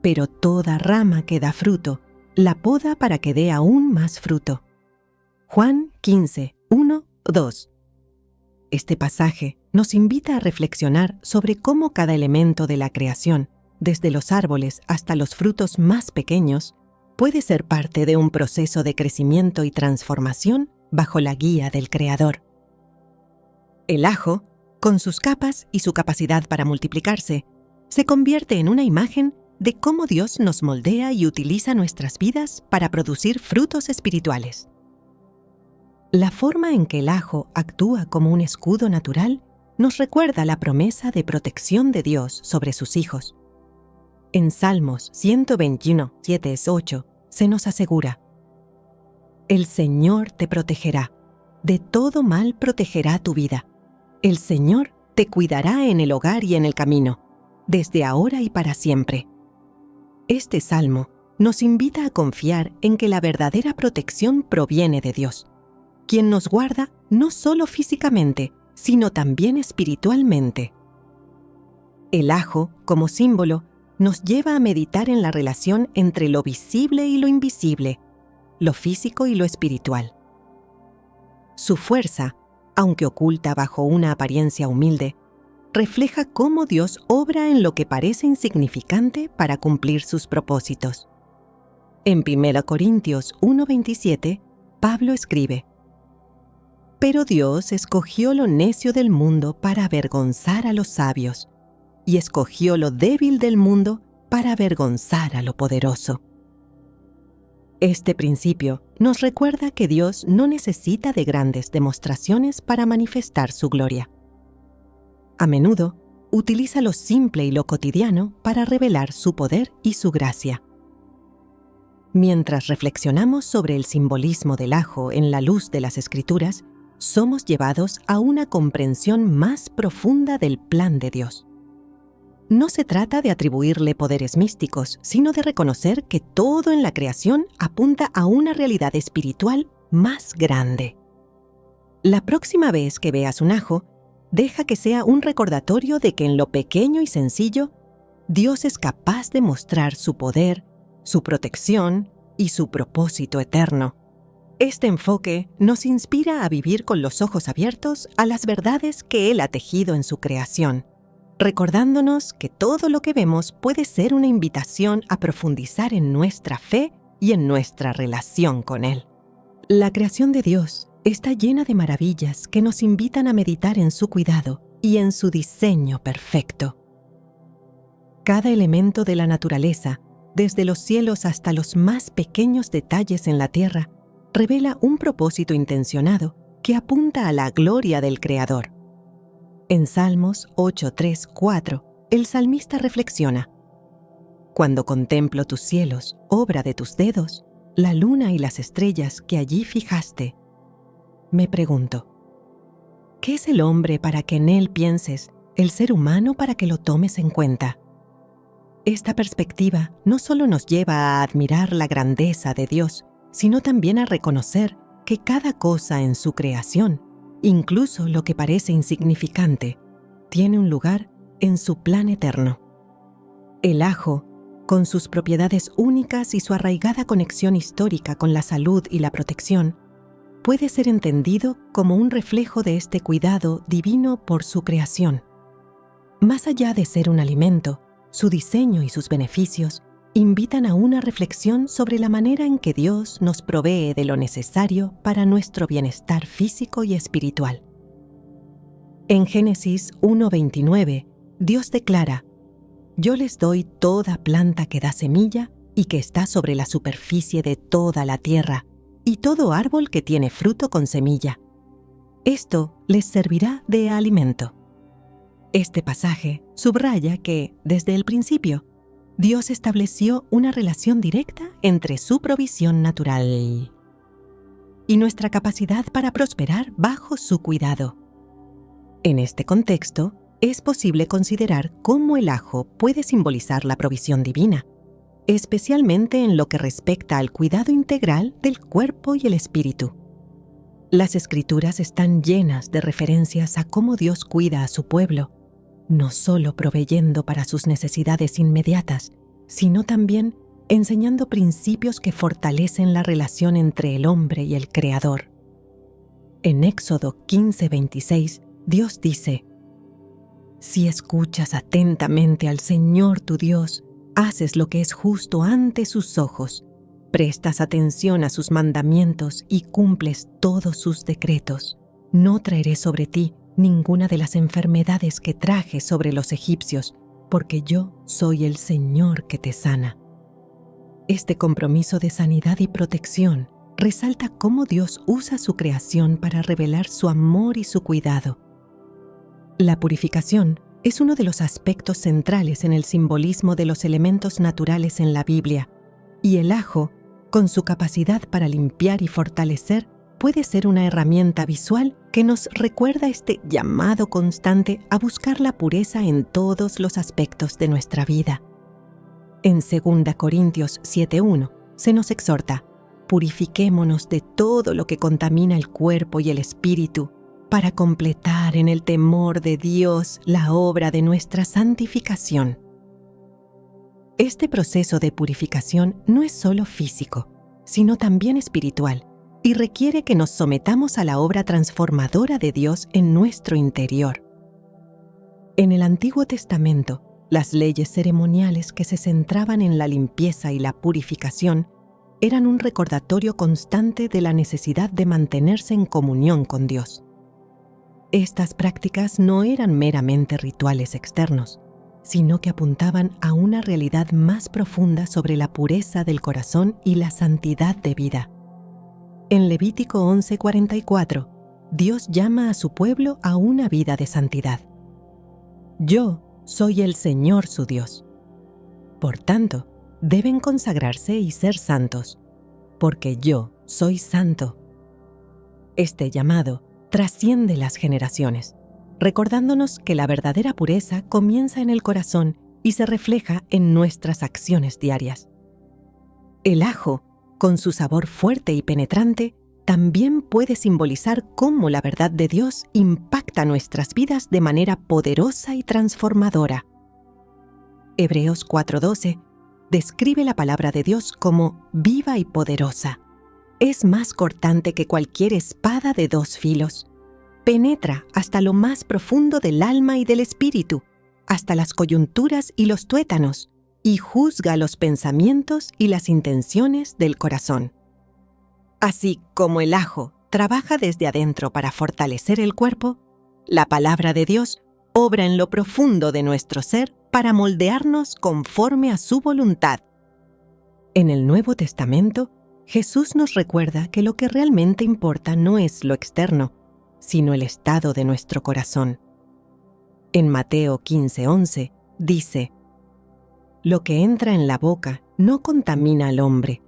pero toda rama que da fruto, la poda para que dé aún más fruto. Juan 15:1-2. Este pasaje nos invita a reflexionar sobre cómo cada elemento de la creación, desde los árboles hasta los frutos más pequeños, puede ser parte de un proceso de crecimiento y transformación bajo la guía del Creador. El ajo, con sus capas y su capacidad para multiplicarse, se convierte en una imagen de cómo Dios nos moldea y utiliza nuestras vidas para producir frutos espirituales. La forma en que el ajo actúa como un escudo natural nos recuerda la promesa de protección de Dios sobre sus hijos. En Salmos 121, 7-8, se nos asegura: El Señor te protegerá, de todo mal protegerá tu vida. El Señor te cuidará en el hogar y en el camino, desde ahora y para siempre. Este salmo nos invita a confiar en que la verdadera protección proviene de Dios, quien nos guarda no solo físicamente, sino también espiritualmente. El ajo, como símbolo, nos lleva a meditar en la relación entre lo visible y lo invisible, lo físico y lo espiritual. Su fuerza, aunque oculta bajo una apariencia humilde, refleja cómo Dios obra en lo que parece insignificante para cumplir sus propósitos. En 1 Corintios 1:27, Pablo escribe: Pero Dios escogió lo necio del mundo para avergonzar a los sabios, y escogió lo débil del mundo para avergonzar a lo poderoso. Este principio nos recuerda que Dios no necesita de grandes demostraciones para manifestar su gloria. A menudo, utiliza lo simple y lo cotidiano para revelar su poder y su gracia. Mientras reflexionamos sobre el simbolismo del ajo en la luz de las Escrituras, somos llevados a una comprensión más profunda del plan de Dios. No se trata de atribuirle poderes místicos, sino de reconocer que todo en la creación apunta a una realidad espiritual más grande. La próxima vez que veas un ajo, deja que sea un recordatorio de que en lo pequeño y sencillo, Dios es capaz de mostrar su poder, su protección y su propósito eterno. Este enfoque nos inspira a vivir con los ojos abiertos a las verdades que Él ha tejido en su creación, recordándonos que todo lo que vemos puede ser una invitación a profundizar en nuestra fe y en nuestra relación con Él. La creación de Dios está llena de maravillas que nos invitan a meditar en su cuidado y en su diseño perfecto. Cada elemento de la naturaleza, desde los cielos hasta los más pequeños detalles en la tierra, revela un propósito intencionado que apunta a la gloria del Creador. En Salmos 8, 3, 4, el salmista reflexiona: Cuando contemplo tus cielos, obra de tus dedos, la luna y las estrellas que allí fijaste, me pregunto, ¿qué es el hombre para que en él pienses, el ser humano para que lo tomes en cuenta? Esta perspectiva no solo nos lleva a admirar la grandeza de Dios, sino también a reconocer que cada cosa en su creación, incluso lo que parece insignificante, tiene un lugar en su plan eterno. El ajo, con sus propiedades únicas y su arraigada conexión histórica con la salud y la protección, puede ser entendido como un reflejo de este cuidado divino por su creación. Más allá de ser un alimento, su diseño y sus beneficios invitan a una reflexión sobre la manera en que Dios nos provee de lo necesario para nuestro bienestar físico y espiritual. En Génesis 1:29, Dios declara: Yo les doy toda planta que da semilla y que está sobre la superficie de toda la tierra, y todo árbol que tiene fruto con semilla. Esto les servirá de alimento. Este pasaje subraya que, desde el principio, Dios estableció una relación directa entre su provisión natural y nuestra capacidad para prosperar bajo su cuidado. En este contexto, es posible considerar cómo el ajo puede simbolizar la provisión divina, especialmente en lo que respecta al cuidado integral del cuerpo y el espíritu. Las Escrituras están llenas de referencias a cómo Dios cuida a su pueblo, no solo proveyendo para sus necesidades inmediatas, sino también enseñando principios que fortalecen la relación entre el hombre y el Creador. En Éxodo 15:26, Dios dice: Si escuchas atentamente al Señor tu Dios, haces lo que es justo ante sus ojos, prestas atención a sus mandamientos y cumples todos sus decretos, no traeré sobre ti ninguna de las enfermedades que traje sobre los egipcios, porque yo soy el Señor que te sana. Este compromiso de sanidad y protección resalta cómo Dios usa su creación para revelar su amor y su cuidado. La purificación es uno de los aspectos centrales en el simbolismo de los elementos naturales en la Biblia, y el ajo, con su capacidad para limpiar y fortalecer, puede ser una herramienta visual que nos recuerda este llamado constante a buscar la pureza en todos los aspectos de nuestra vida. En 2 Corintios 7:1 se nos exhorta: purifiquémonos de todo lo que contamina el cuerpo y el espíritu, para completar en el temor de Dios la obra de nuestra santificación. Este proceso de purificación no es solo físico, sino también espiritual, y requiere que nos sometamos a la obra transformadora de Dios en nuestro interior. En el Antiguo Testamento, las leyes ceremoniales que se centraban en la limpieza y la purificación eran un recordatorio constante de la necesidad de mantenerse en comunión con Dios. Estas prácticas no eran meramente rituales externos, sino que apuntaban a una realidad más profunda sobre la pureza del corazón y la santidad de vida. En Levítico 11:44, Dios llama a su pueblo a una vida de santidad. Yo soy el Señor su Dios. Por tanto, deben consagrarse y ser santos, porque yo soy santo. Este llamado trasciende las generaciones, recordándonos que la verdadera pureza comienza en el corazón y se refleja en nuestras acciones diarias. El ajo, con su sabor fuerte y penetrante, también puede simbolizar cómo la verdad de Dios impacta nuestras vidas de manera poderosa y transformadora. Hebreos 4:12 describe la palabra de Dios como viva y poderosa. Es más cortante que cualquier espada de 2 filos. Penetra hasta lo más profundo del alma y del espíritu, hasta las coyunturas y los tuétanos, y juzga los pensamientos y las intenciones del corazón. Así como el ajo trabaja desde adentro para fortalecer el cuerpo, la palabra de Dios obra en lo profundo de nuestro ser para moldearnos conforme a su voluntad. En el Nuevo Testamento, Jesús nos recuerda que lo que realmente importa no es lo externo, sino el estado de nuestro corazón. En Mateo 15:11 dice: «Lo que entra en la boca no contamina al hombre,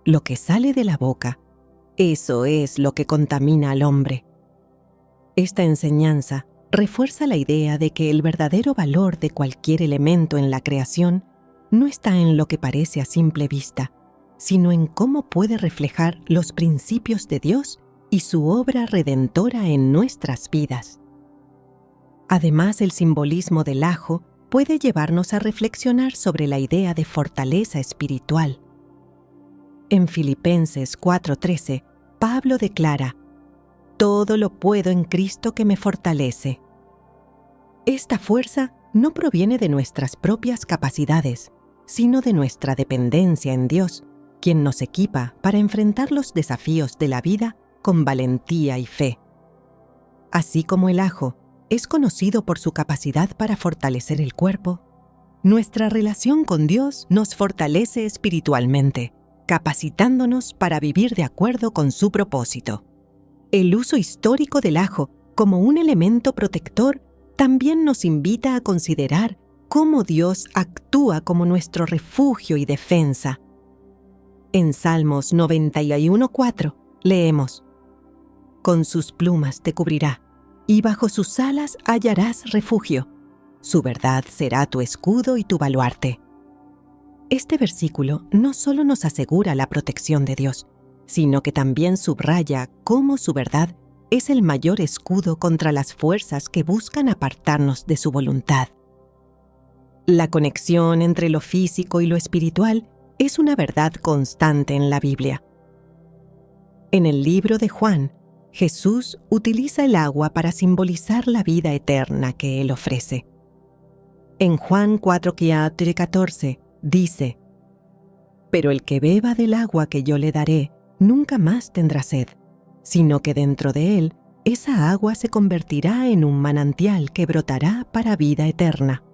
lo que sale de la boca, eso es lo que contamina al hombre». Esta enseñanza refuerza la idea de que el verdadero valor de cualquier elemento en la creación no está en lo que parece a simple vista, sino en cómo puede reflejar los principios de Dios y su obra redentora en nuestras vidas. Además, el simbolismo del ajo puede llevarnos a reflexionar sobre la idea de fortaleza espiritual. En Filipenses 4:13, Pablo declara: «Todo lo puedo en Cristo que me fortalece». Esta fuerza no proviene de nuestras propias capacidades, sino de nuestra dependencia en Dios, quien nos equipa para enfrentar los desafíos de la vida con valentía y fe. Así como el ajo es conocido por su capacidad para fortalecer el cuerpo, nuestra relación con Dios nos fortalece espiritualmente, capacitándonos para vivir de acuerdo con su propósito. El uso histórico del ajo como un elemento protector también nos invita a considerar cómo Dios actúa como nuestro refugio y defensa. En Salmos 91:4 leemos: «Con sus plumas te cubrirá, y bajo sus alas hallarás refugio. Su verdad será tu escudo y tu baluarte». Este versículo no solo nos asegura la protección de Dios, sino que también subraya cómo su verdad es el mayor escudo contra las fuerzas que buscan apartarnos de su voluntad. La conexión entre lo físico y lo espiritual es una verdad constante en la Biblia. En el libro de Juan, Jesús utiliza el agua para simbolizar la vida eterna que Él ofrece. En Juan 4:14 dice: «Pero el que beba del agua que yo le daré nunca más tendrá sed, sino que dentro de él esa agua se convertirá en un manantial que brotará para vida eterna».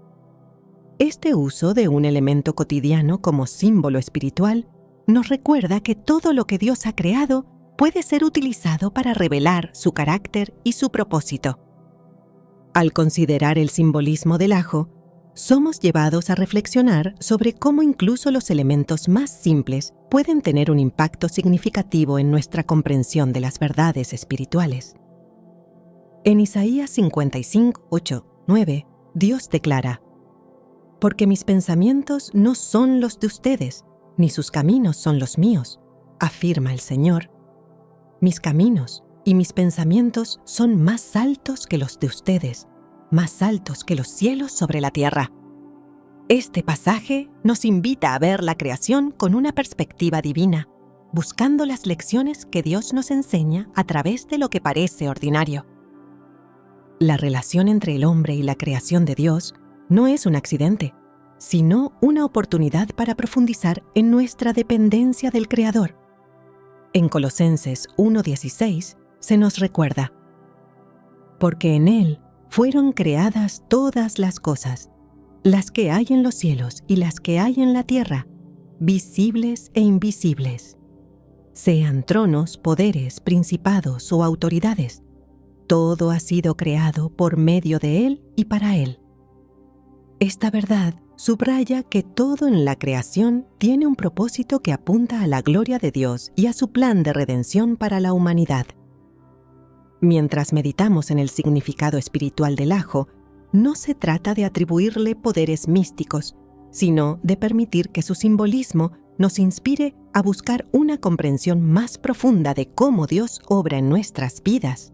Este uso de un elemento cotidiano como símbolo espiritual nos recuerda que todo lo que Dios ha creado puede ser utilizado para revelar su carácter y su propósito. Al considerar el simbolismo del ajo, somos llevados a reflexionar sobre cómo incluso los elementos más simples pueden tener un impacto significativo en nuestra comprensión de las verdades espirituales. En Isaías 55:8-9, Dios declara: «Porque mis pensamientos no son los de ustedes, ni sus caminos son los míos, afirma el Señor. Mis caminos y mis pensamientos son más altos que los de ustedes, más altos que los cielos sobre la tierra». Este pasaje nos invita a ver la creación con una perspectiva divina, buscando las lecciones que Dios nos enseña a través de lo que parece ordinario. La relación entre el hombre y la creación de Dios no es un accidente, sino una oportunidad para profundizar en nuestra dependencia del Creador. En Colosenses 1:16 se nos recuerda: «Porque en Él fueron creadas todas las cosas, las que hay en los cielos y las que hay en la tierra, visibles e invisibles, sean tronos, poderes, principados o autoridades. Todo ha sido creado por medio de Él y para Él». Esta verdad subraya que todo en la creación tiene un propósito que apunta a la gloria de Dios y a su plan de redención para la humanidad. Mientras meditamos en el significado espiritual del ajo, no se trata de atribuirle poderes místicos, sino de permitir que su simbolismo nos inspire a buscar una comprensión más profunda de cómo Dios obra en nuestras vidas.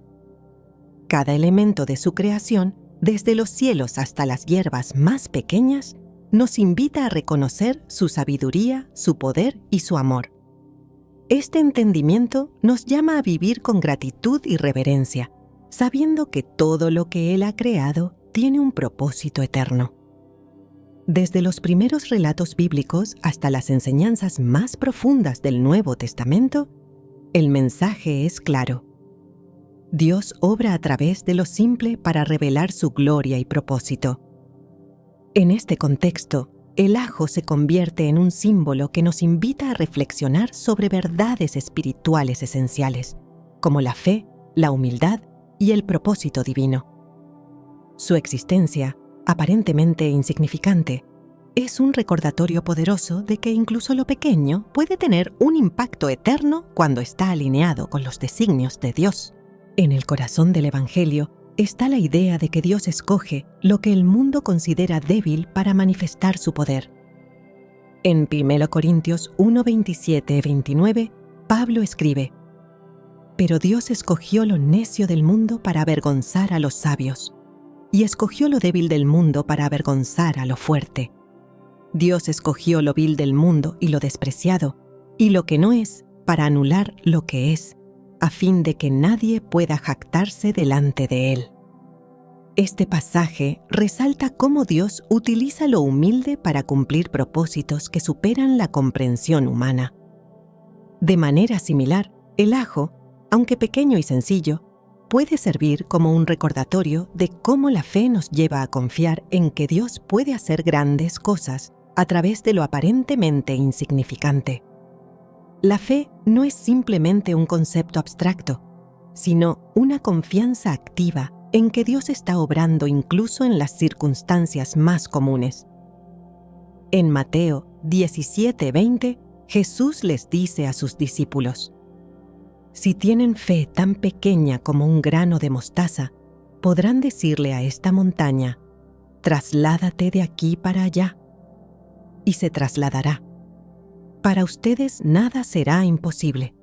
Cada elemento de su creación, desde los cielos hasta las hierbas más pequeñas, nos invita a reconocer su sabiduría, su poder y su amor. Este entendimiento nos llama a vivir con gratitud y reverencia, sabiendo que todo lo que Él ha creado tiene un propósito eterno. Desde los primeros relatos bíblicos hasta las enseñanzas más profundas del Nuevo Testamento, el mensaje es claro. Dios obra a través de lo simple para revelar su gloria y propósito. En este contexto, el ajo se convierte en un símbolo que nos invita a reflexionar sobre verdades espirituales esenciales, como la fe, la humildad y el propósito divino. Su existencia, aparentemente insignificante, es un recordatorio poderoso de que incluso lo pequeño puede tener un impacto eterno cuando está alineado con los designios de Dios. En el corazón del Evangelio está la idea de que Dios escoge lo que el mundo considera débil para manifestar su poder. En 1 Corintios 1:27-29, Pablo escribe: «Pero Dios escogió lo necio del mundo para avergonzar a los sabios, y escogió lo débil del mundo para avergonzar a lo fuerte. Dios escogió lo vil del mundo y lo despreciado, y lo que no es, para anular lo que es, a fin de que nadie pueda jactarse delante de él». Este pasaje resalta cómo Dios utiliza lo humilde para cumplir propósitos que superan la comprensión humana. De manera similar, el ajo, aunque pequeño y sencillo, puede servir como un recordatorio de cómo la fe nos lleva a confiar en que Dios puede hacer grandes cosas a través de lo aparentemente insignificante. La fe no es simplemente un concepto abstracto, sino una confianza activa en que Dios está obrando incluso en las circunstancias más comunes. En Mateo 17:20, Jesús les dice a sus discípulos: «Si tienen fe tan pequeña como un grano de mostaza, podrán decirle a esta montaña: trasládate de aquí para allá, y se trasladará. Para ustedes nada será imposible».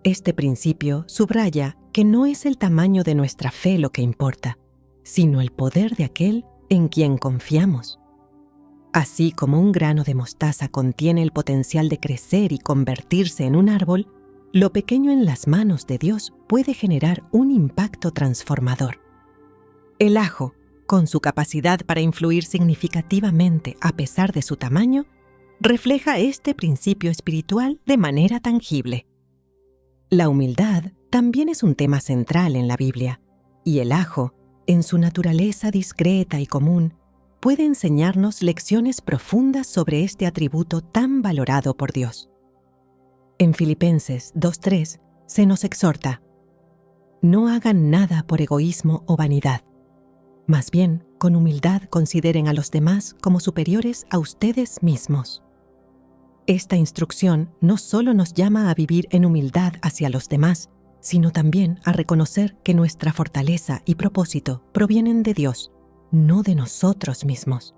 Este principio subraya que no es el tamaño de nuestra fe lo que importa, sino el poder de aquel en quien confiamos. Así como un grano de mostaza contiene el potencial de crecer y convertirse en un árbol, lo pequeño en las manos de Dios puede generar un impacto transformador. El ajo, con su capacidad para influir significativamente a pesar de su tamaño, refleja este principio espiritual de manera tangible. La humildad también es un tema central en la Biblia, y el ajo, en su naturaleza discreta y común, puede enseñarnos lecciones profundas sobre este atributo tan valorado por Dios. En Filipenses 2:3 se nos exhorta: «No hagan nada por egoísmo o vanidad. Más bien, con humildad consideren a los demás como superiores a ustedes mismos». Esta instrucción no solo nos llama a vivir en humildad hacia los demás, sino también a reconocer que nuestra fortaleza y propósito provienen de Dios, no de nosotros mismos.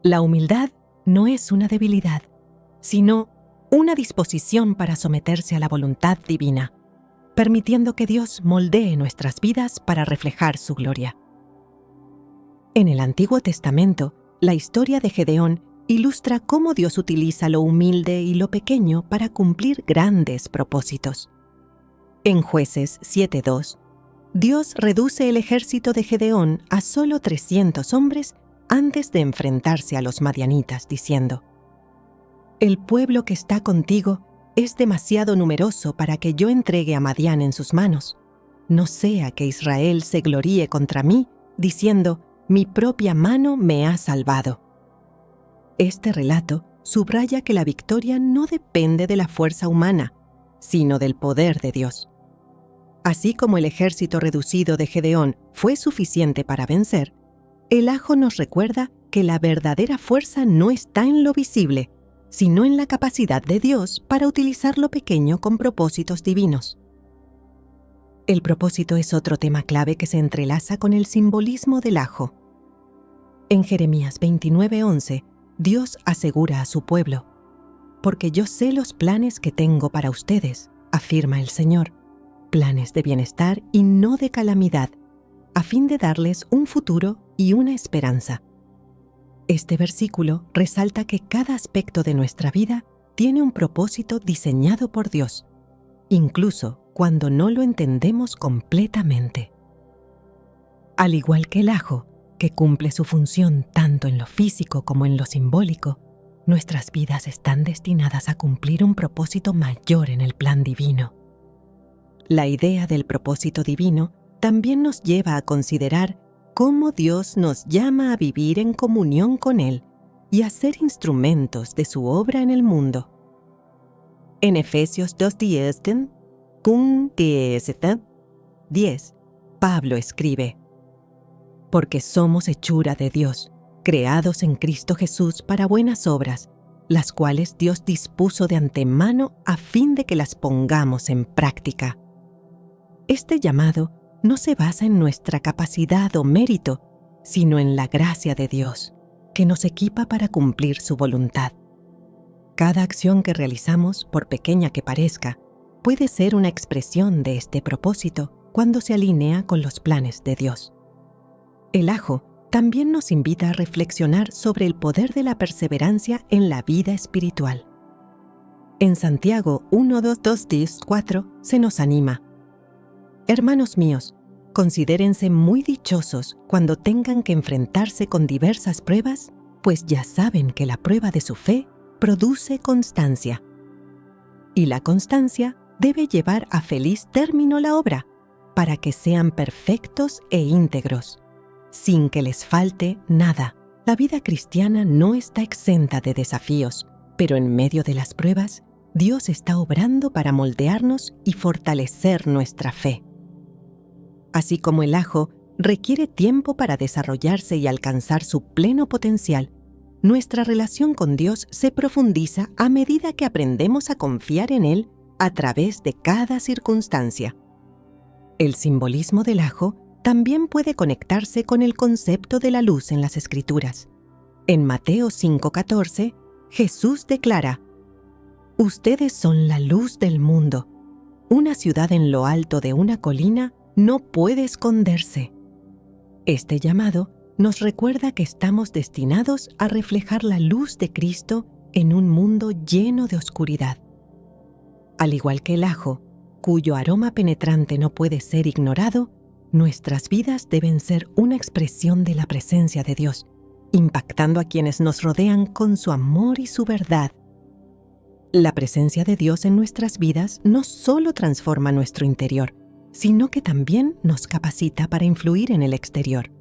La humildad no es una debilidad, sino una disposición para someterse a la voluntad divina, permitiendo que Dios moldee nuestras vidas para reflejar su gloria. En el Antiguo Testamento, la historia de Gedeón ilustra cómo Dios utiliza lo humilde y lo pequeño para cumplir grandes propósitos. En Jueces 7:2, Dios reduce el ejército de Gedeón a solo 300 hombres antes de enfrentarse a los madianitas, diciendo: «El pueblo que está contigo es demasiado numeroso para que yo entregue a Madián en sus manos. No sea que Israel se gloríe contra mí, diciendo: mi propia mano me ha salvado». Este relato subraya que la victoria no depende de la fuerza humana, sino del poder de Dios. Así como el ejército reducido de Gedeón fue suficiente para vencer, el ajo nos recuerda que la verdadera fuerza no está en lo visible, sino en la capacidad de Dios para utilizar lo pequeño con propósitos divinos. El propósito es otro tema clave que se entrelaza con el simbolismo del ajo. En Jeremías 29:11, Dios asegura a su pueblo: «Porque yo sé los planes que tengo para ustedes», afirma el Señor, «planes de bienestar y no de calamidad, a fin de darles un futuro y una esperanza». Este versículo resalta que cada aspecto de nuestra vida tiene un propósito diseñado por Dios, incluso cuando no lo entendemos completamente. Al igual que el ajo, que cumple su función tanto en lo físico como en lo simbólico, nuestras vidas están destinadas a cumplir un propósito mayor en el plan divino. La idea del propósito divino también nos lleva a considerar cómo Dios nos llama a vivir en comunión con Él y a ser instrumentos de su obra en el mundo. En Efesios 2:10, Pablo escribe: Porque somos hechura de Dios, creados en Cristo Jesús para buenas obras, las cuales Dios dispuso de antemano a fin de que las pongamos en práctica. Este llamado no se basa en nuestra capacidad o mérito, sino en la gracia de Dios, que nos equipa para cumplir su voluntad. Cada acción que realizamos, por pequeña que parezca, puede ser una expresión de este propósito cuando se alinea con los planes de Dios. El ajo también nos invita a reflexionar sobre el poder de la perseverancia en la vida espiritual. En Santiago 1:4 se nos anima: Hermanos míos, considérense muy dichosos cuando tengan que enfrentarse con diversas pruebas, pues ya saben que la prueba de su fe produce constancia. Y la constancia debe llevar a feliz término la obra, para que sean perfectos e íntegros, sin que les falte nada. La vida cristiana no está exenta de desafíos, pero en medio de las pruebas, Dios está obrando para moldearnos y fortalecer nuestra fe. Así como el ajo requiere tiempo para desarrollarse y alcanzar su pleno potencial, nuestra relación con Dios se profundiza a medida que aprendemos a confiar en Él a través de cada circunstancia. El simbolismo del ajo también puede conectarse con el concepto de la luz en las Escrituras. En Mateo 5:14, Jesús declara: Ustedes son la luz del mundo. Una ciudad en lo alto de una colina no puede esconderse. Este llamado nos recuerda que estamos destinados a reflejar la luz de Cristo en un mundo lleno de oscuridad. Al igual que el ajo, cuyo aroma penetrante no puede ser ignorado, nuestras vidas deben ser una expresión de la presencia de Dios, impactando a quienes nos rodean con su amor y su verdad. La presencia de Dios en nuestras vidas no solo transforma nuestro interior, sino que también nos capacita para influir en el exterior.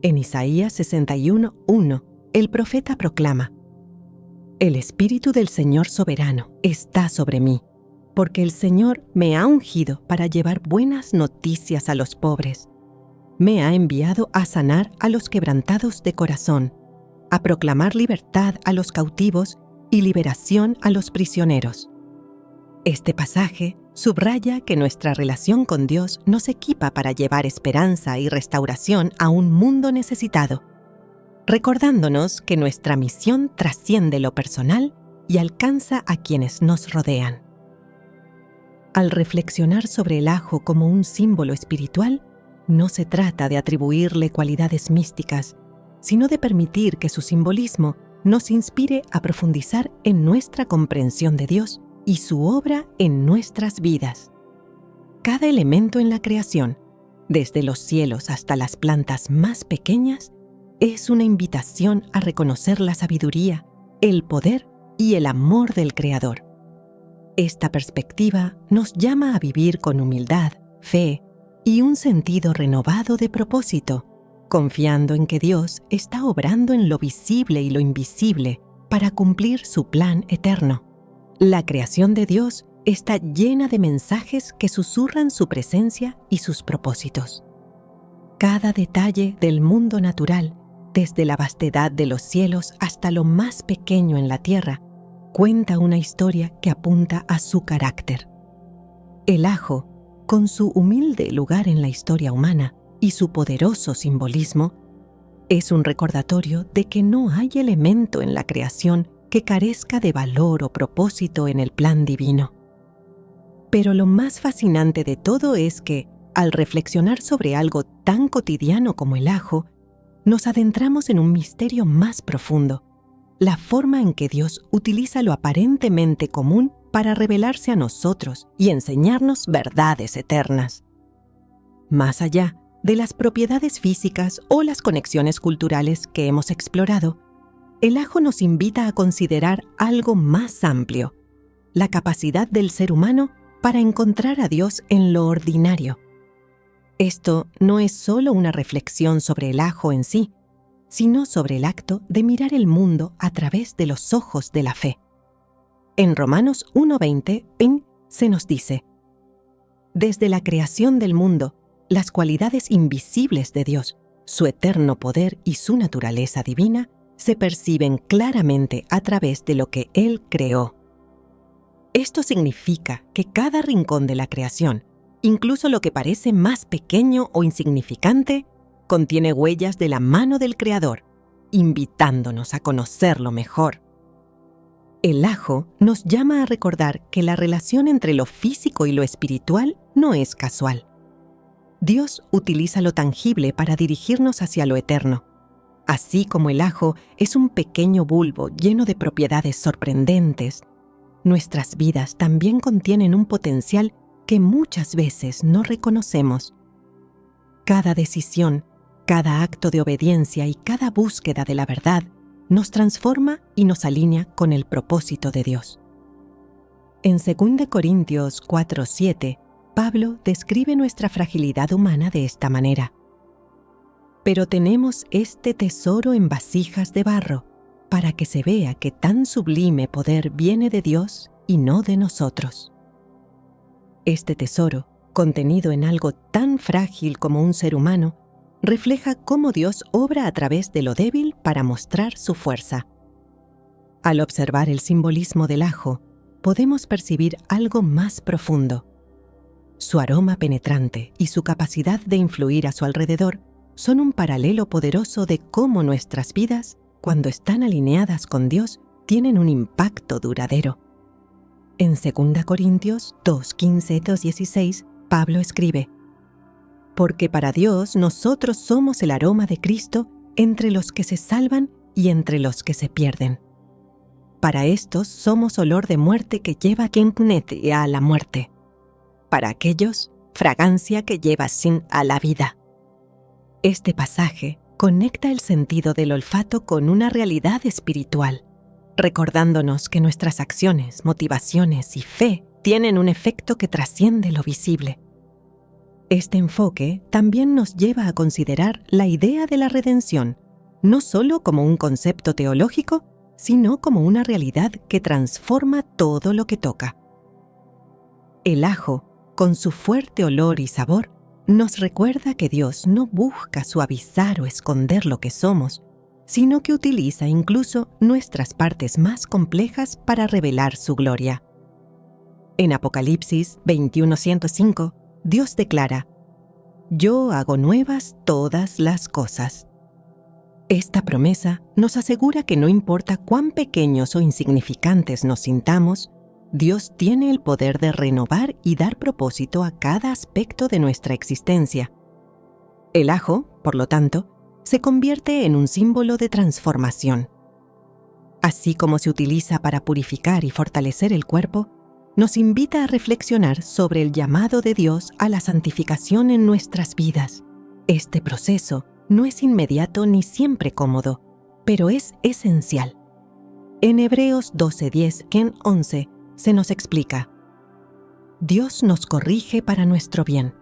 En Isaías 61:1, el profeta proclama: El Espíritu del Señor soberano está sobre mí, porque el Señor me ha ungido para llevar buenas noticias a los pobres. Me ha enviado a sanar a los quebrantados de corazón, a proclamar libertad a los cautivos y liberación a los prisioneros. Este pasaje subraya que nuestra relación con Dios nos equipa para llevar esperanza y restauración a un mundo necesitado, recordándonos que nuestra misión trasciende lo personal y alcanza a quienes nos rodean. Al reflexionar sobre el ajo como un símbolo espiritual, no se trata de atribuirle cualidades místicas, sino de permitir que su simbolismo nos inspire a profundizar en nuestra comprensión de Dios y su obra en nuestras vidas. Cada elemento en la creación, desde los cielos hasta las plantas más pequeñas, es una invitación a reconocer la sabiduría, el poder y el amor del Creador. Esta perspectiva nos llama a vivir con humildad, fe y un sentido renovado de propósito, confiando en que Dios está obrando en lo visible y lo invisible para cumplir su plan eterno. La creación de Dios está llena de mensajes que susurran su presencia y sus propósitos. Cada detalle del mundo natural, desde la vastedad de los cielos hasta lo más pequeño en la tierra, cuenta una historia que apunta a su carácter. El ajo, con su humilde lugar en la historia humana y su poderoso simbolismo, es un recordatorio de que no hay elemento en la creación que carezca de valor o propósito en el plan divino. Pero lo más fascinante de todo es que, al reflexionar sobre algo tan cotidiano como el ajo, nos adentramos en un misterio más profundo: la forma en que Dios utiliza lo aparentemente común para revelarse a nosotros y enseñarnos verdades eternas. Más allá de las propiedades físicas o las conexiones culturales que hemos explorado, el ajo nos invita a considerar algo más amplio: la capacidad del ser humano para encontrar a Dios en lo ordinario. Esto no es solo una reflexión sobre el ajo en sí, sino sobre el acto de mirar el mundo a través de los ojos de la fe. En Romanos 1:20 se nos dice: desde la creación del mundo, las cualidades invisibles de Dios, su eterno poder y su naturaleza divina, se perciben claramente a través de lo que Él creó. Esto significa que cada rincón de la creación, incluso lo que parece más pequeño o insignificante, contiene huellas de la mano del Creador, invitándonos a conocerlo mejor. El ajo nos llama a recordar que la relación entre lo físico y lo espiritual no es casual. Dios utiliza lo tangible para dirigirnos hacia lo eterno. Así como el ajo es un pequeño bulbo lleno de propiedades sorprendentes, nuestras vidas también contienen un potencial que muchas veces no reconocemos. Cada decisión, cada acto de obediencia y cada búsqueda de la verdad nos transforma y nos alinea con el propósito de Dios. En 2 Corintios 4:7, Pablo describe nuestra fragilidad humana de esta manera: pero tenemos este tesoro en vasijas de barro, para que se vea que tan sublime poder viene de Dios y no de nosotros. Este tesoro, contenido en algo tan frágil como un ser humano, refleja cómo Dios obra a través de lo débil para mostrar su fuerza. Al observar el simbolismo del ajo, podemos percibir algo más profundo. Su aroma penetrante y su capacidad de influir a su alrededor son un paralelo poderoso de cómo nuestras vidas, cuando están alineadas con Dios, tienen un impacto duradero. En 2 Corintios 2:15-16, Pablo escribe: porque para Dios nosotros somos el aroma de Cristo entre los que se salvan y entre los que se pierden. Para estos somos olor de muerte que lleva a la muerte. Para aquellos, fragancia que lleva sin a la vida. Este pasaje conecta el sentido del olfato con una realidad espiritual, recordándonos que nuestras acciones, motivaciones y fe tienen un efecto que trasciende lo visible. Este enfoque también nos lleva a considerar la idea de la redención, no solo como un concepto teológico, sino como una realidad que transforma todo lo que toca. El ajo, con su fuerte olor y sabor, nos recuerda que Dios no busca suavizar o esconder lo que somos, sino que utiliza incluso nuestras partes más complejas para revelar su gloria. En Apocalipsis 21:105, Dios declara: yo hago nuevas todas las cosas. Esta promesa nos asegura que no importa cuán pequeños o insignificantes nos sintamos, Dios tiene el poder de renovar y dar propósito a cada aspecto de nuestra existencia. El ajo, por lo tanto, se convierte en un símbolo de transformación. Así como se utiliza para purificar y fortalecer el cuerpo, nos invita a reflexionar sobre el llamado de Dios a la santificación en nuestras vidas. Este proceso no es inmediato ni siempre cómodo, pero es esencial. En Hebreos 12:10-11 se nos explica: Dios nos corrige para nuestro bien,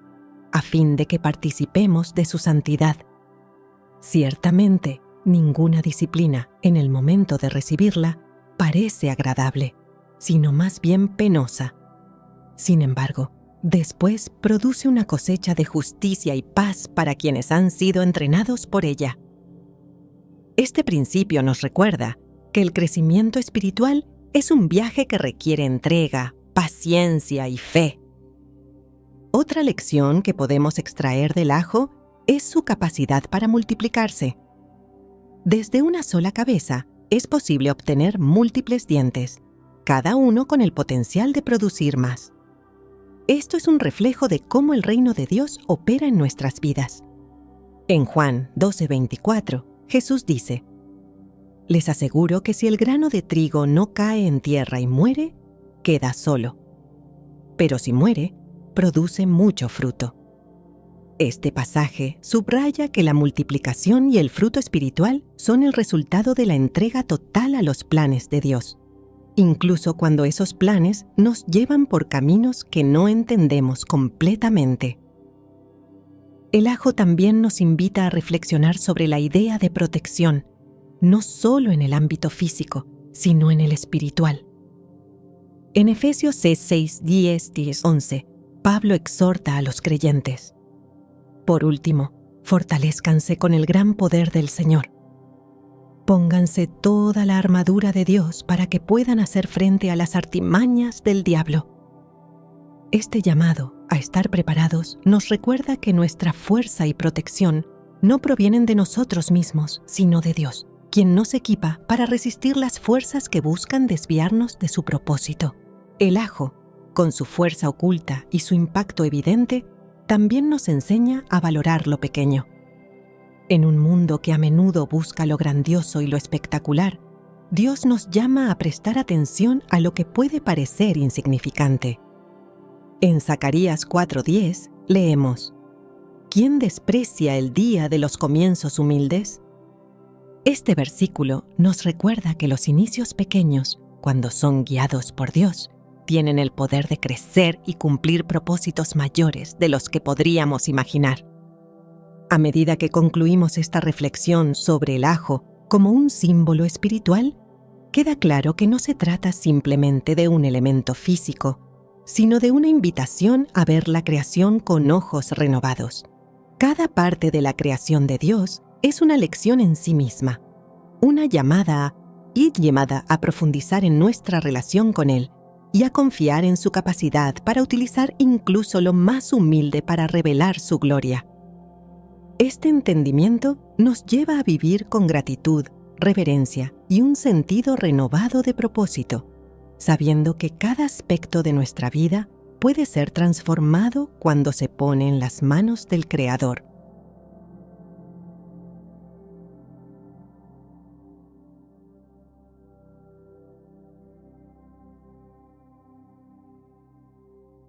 a fin de que participemos de su santidad. Ciertamente, ninguna disciplina, en el momento de recibirla, parece agradable, sino más bien penosa. Sin embargo, después produce una cosecha de justicia y paz para quienes han sido entrenados por ella. Este principio nos recuerda que el crecimiento espiritual es un viaje que requiere entrega, paciencia y fe. Otra lección que podemos extraer del ajo es su capacidad para multiplicarse. Desde una sola cabeza es posible obtener múltiples dientes, cada uno con el potencial de producir más. Esto es un reflejo de cómo el reino de Dios opera en nuestras vidas. En Juan 12:24, Jesús dice: les aseguro que si el grano de trigo no cae en tierra y muere, queda solo. Pero si muere, produce mucho fruto. Este pasaje subraya que la multiplicación y el fruto espiritual son el resultado de la entrega total a los planes de Dios, incluso cuando esos planes nos llevan por caminos que no entendemos completamente. El ajo también nos invita a reflexionar sobre la idea de protección, no solo en el ámbito físico, sino en el espiritual. En Efesios 6, 10, 11, Pablo exhorta a los creyentes: por último, fortalézcanse con el gran poder del Señor. Pónganse toda la armadura de Dios para que puedan hacer frente a las artimañas del diablo. Este llamado a estar preparados nos recuerda que nuestra fuerza y protección no provienen de nosotros mismos, sino de Dios, quien nos equipa para resistir las fuerzas que buscan desviarnos de su propósito. El ajo, con su fuerza oculta y su impacto evidente, también nos enseña a valorar lo pequeño. En un mundo que a menudo busca lo grandioso y lo espectacular, Dios nos llama a prestar atención a lo que puede parecer insignificante. En Zacarías 4:10 leemos: ¿Quién desprecia el día de los comienzos humildes? Este versículo nos recuerda que los inicios pequeños, cuando son guiados por Dios, tienen el poder de crecer y cumplir propósitos mayores de los que podríamos imaginar. A medida que concluimos esta reflexión sobre el ajo como un símbolo espiritual, queda claro que no se trata simplemente de un elemento físico, sino de una invitación a ver la creación con ojos renovados. Cada parte de la creación de Dios es una lección en sí misma, una llamada a profundizar en nuestra relación con Él y a confiar en su capacidad para utilizar incluso lo más humilde para revelar su gloria. Este entendimiento nos lleva a vivir con gratitud, reverencia y un sentido renovado de propósito, sabiendo que cada aspecto de nuestra vida puede ser transformado cuando se pone en las manos del Creador,